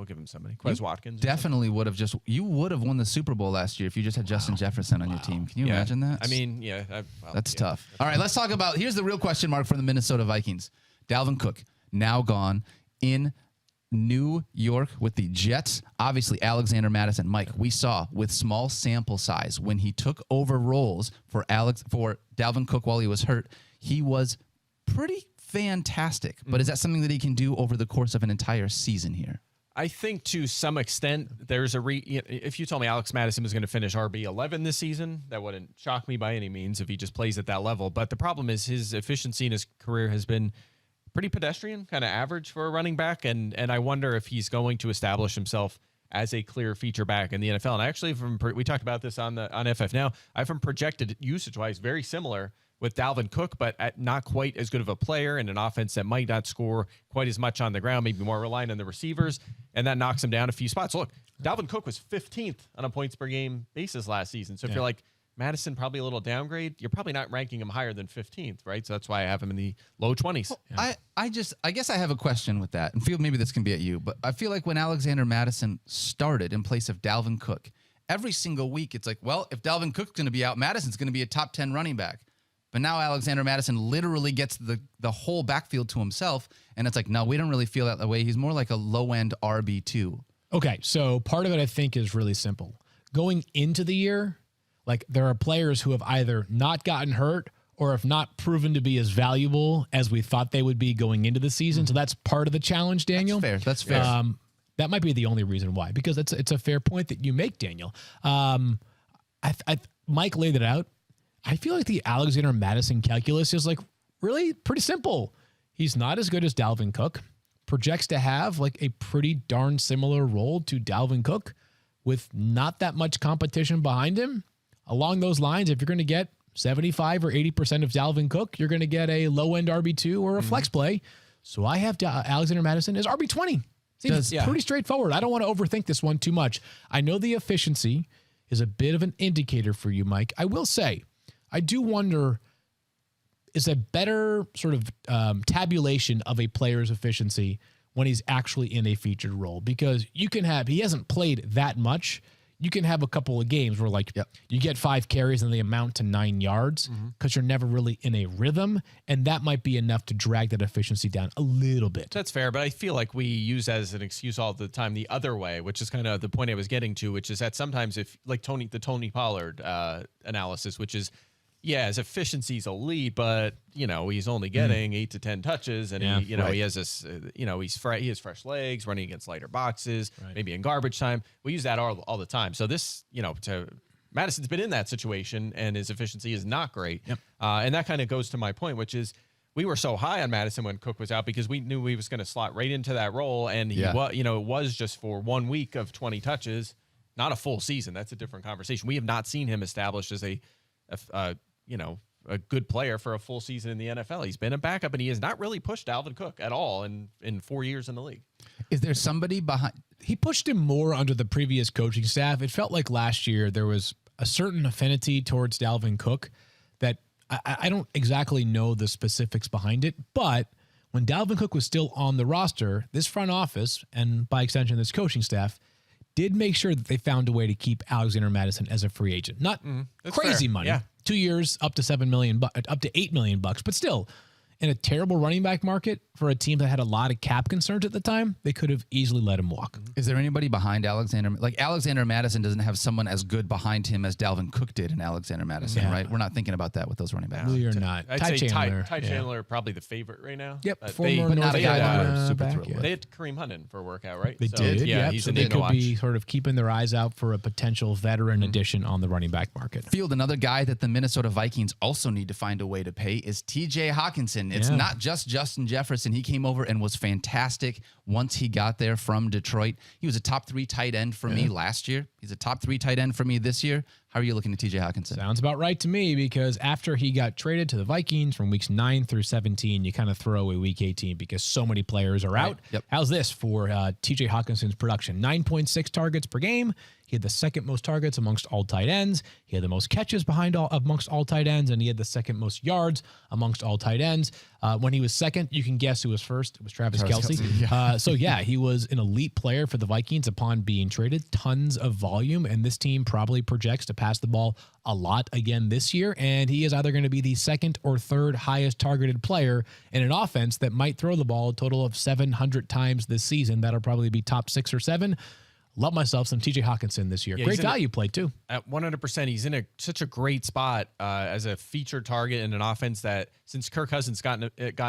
Speaker 4: give them somebody. Quez Watkins. or
Speaker 2: Definitely would have you would have won the Super Bowl last year if you just had Justin Jefferson on your team. Can you
Speaker 4: something. Yeah.
Speaker 2: imagine that?
Speaker 4: I mean,
Speaker 2: That's tough. All right, let's talk about, here's the real question mark for the Minnesota Vikings. Dalvin Cook, now gone in New York with the Jets. Obviously, Alexander Madison. Mike, we saw with small sample size when he took over roles for Dalvin Cook while he was hurt, he was pretty fantastic. But is that something that he can do over the course of an entire season here?
Speaker 4: I think to some extent there's if you told me Alex Madison was going to finish RB11 this season, that wouldn't shock me by any means if he just plays at that level. But the problem is his efficiency in his career has been pretty pedestrian, kind of average for a running back. And I wonder if he's going to establish himself as a clear feature back in the NFL. And actually, we talked about this on FF Now, I've been projected usage-wise very similar with Dalvin Cook, but not quite as good of a player in an offense that might not score quite as much on the ground, maybe more reliant on the receivers, and that knocks him down a few spots. Look, Dalvin Cook was 15th on a points per game basis last season. So if you're like, Madison, probably a little downgrade, you're probably not ranking him higher than 15th, right? So that's why I have him in the low 20s.
Speaker 2: Well, I guess I have a question with that, and feel maybe this can be at you, but I feel like when Alexander Madison started in place of Dalvin Cook, every single week it's like, well, if Dalvin Cook's going to be out, Madison's going to be a top 10 running back. But now Alexander Madison literally gets the whole backfield to himself, and it's like, no, we don't really feel that way. He's more like a low-end RB2.
Speaker 3: Okay, so part of it I think is really simple. Going into the year, like there are players who have either not gotten hurt or have not proven to be as valuable as we thought they would be going into the season. So that's part of the challenge, Daniel.
Speaker 2: That's fair.
Speaker 3: That might be the only reason why, because it's a fair point that you make, Daniel. Mike laid it out. I feel like the Alexander Madison calculus is like really pretty simple. He's not as good as Dalvin Cook. Projects to have like a pretty darn similar role to Dalvin Cook with not that much competition behind him. Along those lines, if you're going to get 75 or 80% of Dalvin Cook, you're going to get a low-end RB2 or a flex play. So I have Alexander Madison as RB20. Seems pretty straightforward. I don't want to overthink this one too much. I know the efficiency is a bit of an indicator for you, Mike. I will say, I do wonder, is a better sort of tabulation of a player's efficiency when he's actually in a featured role? Because you can have, he hasn't played that much. You can have a couple of games where like you get 5 carries and they amount to 9 yards because you're never really in a rhythm. And that might be enough to drag that efficiency down a little bit.
Speaker 4: That's fair. But I feel like we use as an excuse all the time the other way, which is kind of the point I was getting to, which is that sometimes if like the Tony Pollard analysis, which is, yeah, his efficiency's elite, but he's only getting 8 to 10 touches, and he has this, he has fresh legs, running against lighter boxes, maybe in garbage time. We use that all the time. So this, Madison's been in that situation, and his efficiency is not great. And that kind of goes to my point, which is we were so high on Madison when Cook was out because we knew he was going to slot right into that role, and he it was just for 1 week of 20 touches, not a full season. That's a different conversation. We have not seen him established as a good player for a full season in the NFL. He's been a backup, and he has not really pushed Dalvin Cook at all in 4 years in the league.
Speaker 2: Is there somebody behind?
Speaker 3: He pushed him more under the previous coaching staff. It felt like last year there was a certain affinity towards Dalvin Cook that I don't exactly know the specifics behind it, but when Dalvin Cook was still on the roster, this front office, and by extension this coaching staff, did make sure that they found a way to keep Alexander Madison as a free agent. Not crazy money. 2 years, up to $7 million, up to $8 million, but still, in a terrible running back market for a team that had a lot of cap concerns at the time, they could have easily let him walk.
Speaker 2: Is there anybody behind Alexander? Like Alexander Madison doesn't have someone as good behind him as Dalvin Cook did in Alexander Madison, right? We're not thinking about that with those running backs.
Speaker 3: Really or not.
Speaker 4: I'd say Ty Chandler probably the favorite right now.
Speaker 3: Yep,
Speaker 2: but not a guy we're super thrilled with.
Speaker 4: They had Kareem Hunt for a workout, right?
Speaker 3: They did.
Speaker 4: Yeah, he's
Speaker 3: so
Speaker 4: a
Speaker 3: they
Speaker 4: name to
Speaker 3: could
Speaker 4: watch.
Speaker 3: be sort of keeping their eyes out for a potential veteran addition on the running back market.
Speaker 2: Field, another guy that the Minnesota Vikings also need to find a way to pay is TJ Hockensen. It's not just Justin Jefferson. He came over and was fantastic once he got there from Detroit. He was a top 3 tight end for me last year. He's a top 3 tight end for me this year. How are you looking at TJ Hockensen?
Speaker 3: Sounds about right to me, because after he got traded to the Vikings from weeks 9 through 17, you kind of throw away week 18 because so many players are out. How's this for TJ Hockensen's production? 9.6 targets per game. He had the second most targets amongst all tight ends. He had the most catches amongst all tight ends, and he had the second most yards amongst all tight ends. When he was second, you can guess who was first. It was Travis Kelce. He was an elite player for the Vikings upon being traded. Tons of volume, and this team probably projects to pass the ball a lot again this year, and he is either going to be the second or third highest targeted player in an offense that might throw the ball a total of 700 times this season. That'll probably be top 6 or 7. love myself some TJ Hockensen this year.
Speaker 4: Yeah,
Speaker 3: Great value play, too.
Speaker 4: At 100%, he's in such a great spot as a featured target in an offense that, since Kirk Cousins got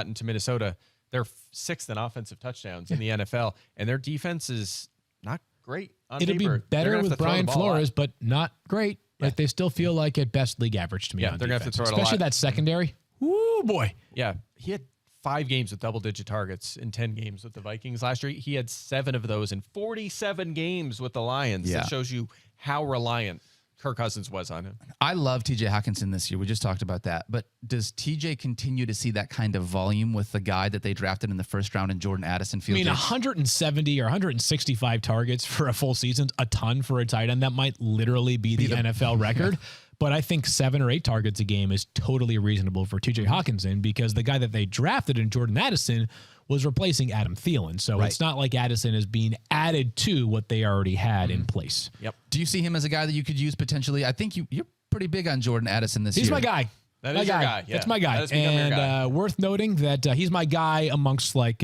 Speaker 4: into Minnesota, they're 6th in offensive touchdowns in the NFL, and their defense is not great on
Speaker 3: It'll
Speaker 4: paper.
Speaker 3: be better with Brian Flores, but not great.
Speaker 4: Yeah.
Speaker 3: Like, they still feel like at best league average to me.
Speaker 4: Yeah,
Speaker 3: on
Speaker 4: they're going to have to
Speaker 3: defense.
Speaker 4: throw it a lot.
Speaker 3: Especially that secondary. Woo, boy.
Speaker 4: Yeah, he had 5 games with double-digit targets in 10 games with the Vikings last year. He had 7 of those in 47 games with the Lions.
Speaker 2: Yeah.
Speaker 4: That shows you how reliant Kirk Cousins was on him.
Speaker 2: I love TJ Hockenson this year. We just talked about that. But does TJ continue to see that kind of volume with the guy that they drafted in the first round in Jordan Addison?
Speaker 3: I mean, 170 or 165 targets for a full season, a ton for a tight end. That might literally be the NFL record. But I think 7 or 8 targets a game is totally reasonable for TJ Hockenson, because the guy that they drafted in Jordan Addison was replacing Adam Thielen. So it's not like Addison is being added to what they already had in place.
Speaker 4: Yep.
Speaker 2: Do you see him as a guy that you could use potentially? I think you're pretty big on Jordan Addison this year.
Speaker 3: He's my guy.
Speaker 4: That is your guy. Yeah.
Speaker 3: That's my guy.
Speaker 4: That has become your guy.
Speaker 3: And worth noting that he's my guy amongst like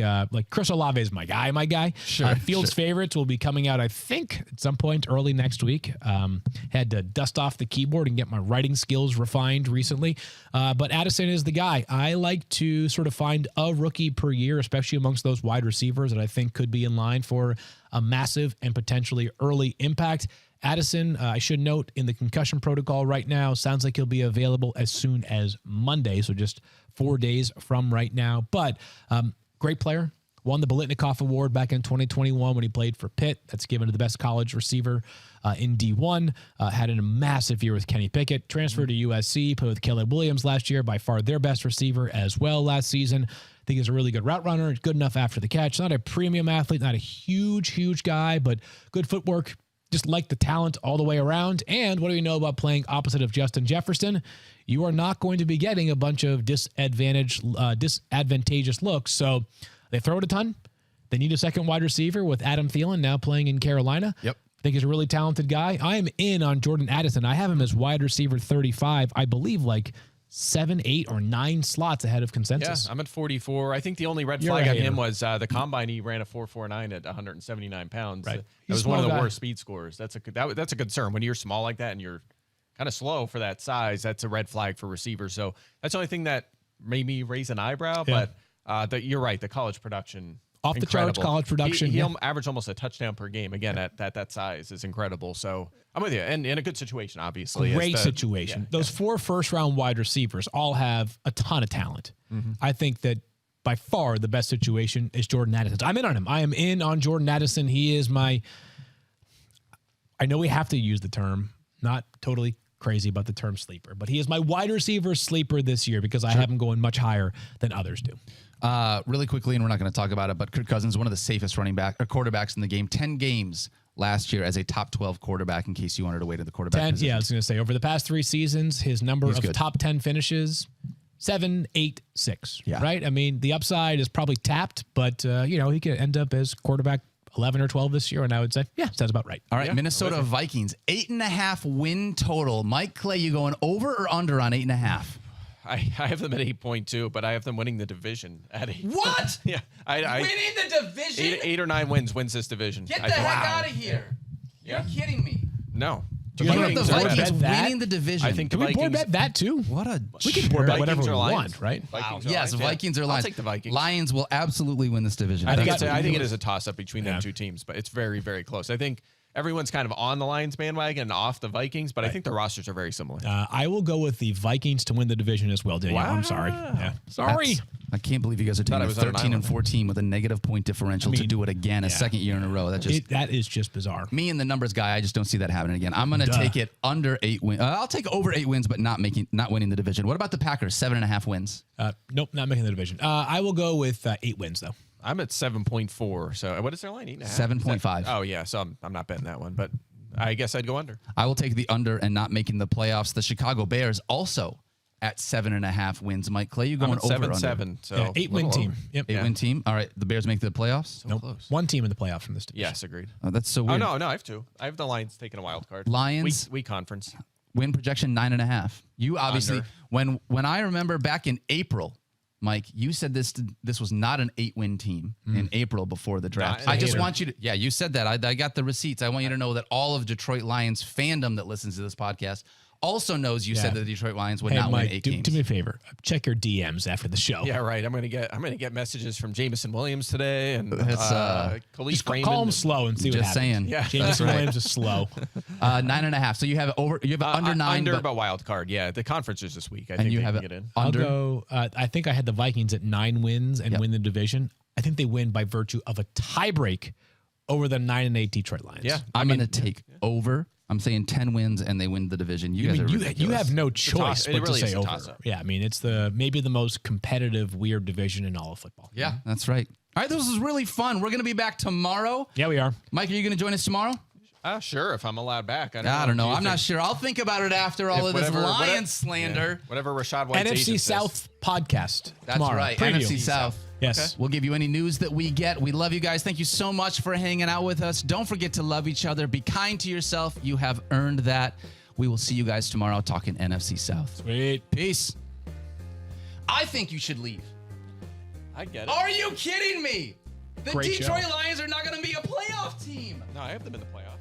Speaker 3: Chris Olave is my guy.
Speaker 2: Sure,
Speaker 3: Fields' favorites will be coming out, I think, at some point early next week. Had to dust off the keyboard and get my writing skills refined recently. But Addison is the guy. I like to sort of find a rookie per year, especially amongst those wide receivers that I think could be in line for a massive and potentially early impact. Addison, I should note, in the concussion protocol right now, sounds like he'll be available as soon as Monday, so just 4 days from right now. But great player. Won the Biletnikoff Award back in 2021 when he played for Pitt. That's given to the best college receiver in D1. Had a massive year with Kenny Pickett. Transferred to USC, played with Caleb Williams last year, by far their best receiver as well last season. I think he's a really good route runner. Good enough after the catch. Not a premium athlete, not a huge guy, but good footwork. Just like the talent all the way around. And what do we know about playing opposite of Justin Jefferson? You are not going to be getting a bunch of disadvantageous looks. So they throw it a ton. They need a second wide receiver with Adam Thielen now playing in Carolina.
Speaker 2: Yep.
Speaker 3: I think he's a really talented guy. I am in on Jordan Addison. I have him as wide receiver 35. I believe like 7, 8, or 9 slots ahead of consensus.
Speaker 4: Yeah, I'm at 44. I think the only red flag on him was the combine. He ran a 4.49 at 179 pounds.
Speaker 3: Right.
Speaker 4: That was one of the worst speed scores. That's a concern when you're small like that and you're kind of slow for that size. That's a red flag for receivers. So that's the only thing that made me raise an eyebrow.
Speaker 3: Yeah.
Speaker 4: But you're right. The college production.
Speaker 3: Off the charts college production.
Speaker 4: He averaged almost a touchdown per game. Again, at that size is incredible. So I'm with you. And in a good situation, obviously.
Speaker 3: Great situation. Those 4 first-round wide receivers all have a ton of talent. Mm-hmm. I think that by far the best situation is Jordan Addison. I'm in on him. I am in on Jordan Addison. He is my – I know we have to use the term, not totally crazy about the term sleeper, but he is my wide receiver sleeper this year because I have him going much higher than others do.
Speaker 2: Really quickly, and we're not going to talk about it, but Kirk Cousins, one of the safest quarterbacks in the game. 10 games last year as a top 12 quarterback, in case you wanted to wait at the quarterback position.
Speaker 3: Yeah, I was going to say, over the past 3 seasons, his number of top 10 finishes, 7, 8, 6.
Speaker 2: Yeah.
Speaker 3: Right? I mean, the upside is probably tapped, but, he could end up as quarterback 11 or 12 this year, and I would say, yeah, sounds about right.
Speaker 2: All right, Minnesota Vikings, 8.5 win total. Mike Clay, you going over or under on 8.5?
Speaker 4: I have them at 8.2, but I have them winning the division at 8.
Speaker 2: What?
Speaker 4: Yeah.
Speaker 2: Winning the division?
Speaker 4: 8 or 9 wins this division.
Speaker 2: Get the heck out of here. You're kidding me.
Speaker 4: No.
Speaker 2: You got the Vikings winning the division.
Speaker 4: I think the
Speaker 3: Can we board
Speaker 4: Vikings.
Speaker 3: bet that too?
Speaker 2: What a
Speaker 3: We can board bet whatever
Speaker 4: Vikings
Speaker 3: we
Speaker 4: or Lions?
Speaker 3: want, right?
Speaker 4: Vikings or
Speaker 2: Yes,
Speaker 4: Lions,
Speaker 2: Vikings or Lions.
Speaker 4: I'll take the Vikings.
Speaker 2: Lions will absolutely win this division.
Speaker 4: I think
Speaker 3: got-
Speaker 4: it is a toss-up between them two teams, but it's very, very close. I think everyone's kind of on the Lions bandwagon and off the Vikings, but I think the rosters are very similar.
Speaker 3: I will go with the Vikings to win the division as well, Daniel. I'm sorry. Yeah. Sorry.
Speaker 2: I can't believe you guys are taking
Speaker 4: I
Speaker 2: a
Speaker 4: was on an
Speaker 2: 13 and
Speaker 4: island.
Speaker 2: 14 with a negative point differential to do it again a second year in a row. That just
Speaker 3: That is just bizarre.
Speaker 2: me and the numbers guy. I just don't see that happening again. I'm going to take it under 8 wins. I'll take over 8 wins, but not winning the division. What about the Packers? 7.5 wins.
Speaker 3: Nope, not making the division. I will go with 8 wins, though.
Speaker 4: I'm at 7.4. So what is their line? 8.5?
Speaker 2: 7.5.
Speaker 4: Oh, yeah. So I'm not betting that one, but I guess I'd go under.
Speaker 2: I will take the under and not making the playoffs. The Chicago Bears also at 7.5 wins. Mike Clay, you going
Speaker 4: I'm at
Speaker 2: over
Speaker 4: 7-7. So
Speaker 3: Yeah, 8-win team. Yep.
Speaker 2: 8-win team. All right, the Bears make the playoffs.
Speaker 3: Nope.
Speaker 4: close.
Speaker 3: 1 team in the playoffs from this division.
Speaker 4: Yes, agreed.
Speaker 2: Oh, that's so
Speaker 4: Oh,
Speaker 2: weird.
Speaker 4: no, I have 2. I have the Lions taking a wild card.
Speaker 2: Lions?
Speaker 4: Week conference.
Speaker 2: Win projection 9.5. You obviously
Speaker 4: Under.
Speaker 2: when I remember back in April, Mike, you said this was not an 8-win team in April before the draft.
Speaker 4: Not
Speaker 2: I
Speaker 4: an
Speaker 2: just
Speaker 4: hater.
Speaker 2: want you to, yeah, you said that. I got the receipts. I want you to know that all of Detroit Lions fandom that listens to this podcast also knows you said that the Detroit Lions would not
Speaker 3: Mike,
Speaker 2: win 8 games.
Speaker 3: do me a favor. Check your DMs after the show.
Speaker 4: Yeah, right. I'm gonna get messages from Jamison Williams today and
Speaker 2: That's,
Speaker 4: Khalif
Speaker 3: Just
Speaker 4: Raymond.
Speaker 3: call him slow and see what
Speaker 2: Just
Speaker 3: happens.
Speaker 2: saying.
Speaker 4: Yeah.
Speaker 3: Jameson Williams is slow.
Speaker 2: 9.5. So you have under 9,
Speaker 4: under
Speaker 2: but
Speaker 4: wild card. Yeah, the conference is this week. I
Speaker 2: and
Speaker 4: think
Speaker 2: you
Speaker 4: they
Speaker 2: have
Speaker 4: can
Speaker 2: it
Speaker 4: get in.
Speaker 2: under.
Speaker 3: I'll go. I think I had the Vikings at 9 wins and win the division. I think they win by virtue of a tiebreak over the 9-8 Detroit Lions.
Speaker 4: Yeah,
Speaker 2: I'm going to take over. I'm saying 10 wins and they win the division. You guys are
Speaker 3: you
Speaker 2: ridiculous.
Speaker 3: have no
Speaker 4: a
Speaker 3: choice
Speaker 4: toss- it
Speaker 3: but
Speaker 4: really
Speaker 3: to
Speaker 4: is
Speaker 3: say
Speaker 4: a
Speaker 3: over.
Speaker 4: toss-up.
Speaker 3: Yeah, I mean it's maybe the most competitive weird division in all of football.
Speaker 2: Yeah, that's right. All right, this was really fun. We're going to be back tomorrow.
Speaker 3: Yeah, we are.
Speaker 2: Mike, are you going to join us tomorrow?
Speaker 4: Sure, if I'm allowed back.
Speaker 2: I don't know.
Speaker 4: Do you
Speaker 2: I'm not
Speaker 4: think-
Speaker 2: sure. I'll think about it after all of this Lions slander.
Speaker 4: Yeah, whatever Rashad White's
Speaker 3: NFC
Speaker 4: agent says.
Speaker 3: South podcast.
Speaker 2: That's
Speaker 3: tomorrow.
Speaker 2: right.
Speaker 3: Preview.
Speaker 2: NFC South.
Speaker 3: Yes.
Speaker 2: We'll give you any news that we get. We love you guys. Thank you so much for hanging out with us. Don't forget to love each other. Be kind to yourself. You have earned that. We will see you guys tomorrow talking NFC South.
Speaker 3: Sweet.
Speaker 2: Peace. I think you should leave.
Speaker 4: I get it.
Speaker 2: Are you kidding me? The
Speaker 3: Great
Speaker 2: Detroit
Speaker 3: show.
Speaker 2: Lions are not going to be a playoff team.
Speaker 4: No, I have them in the playoffs.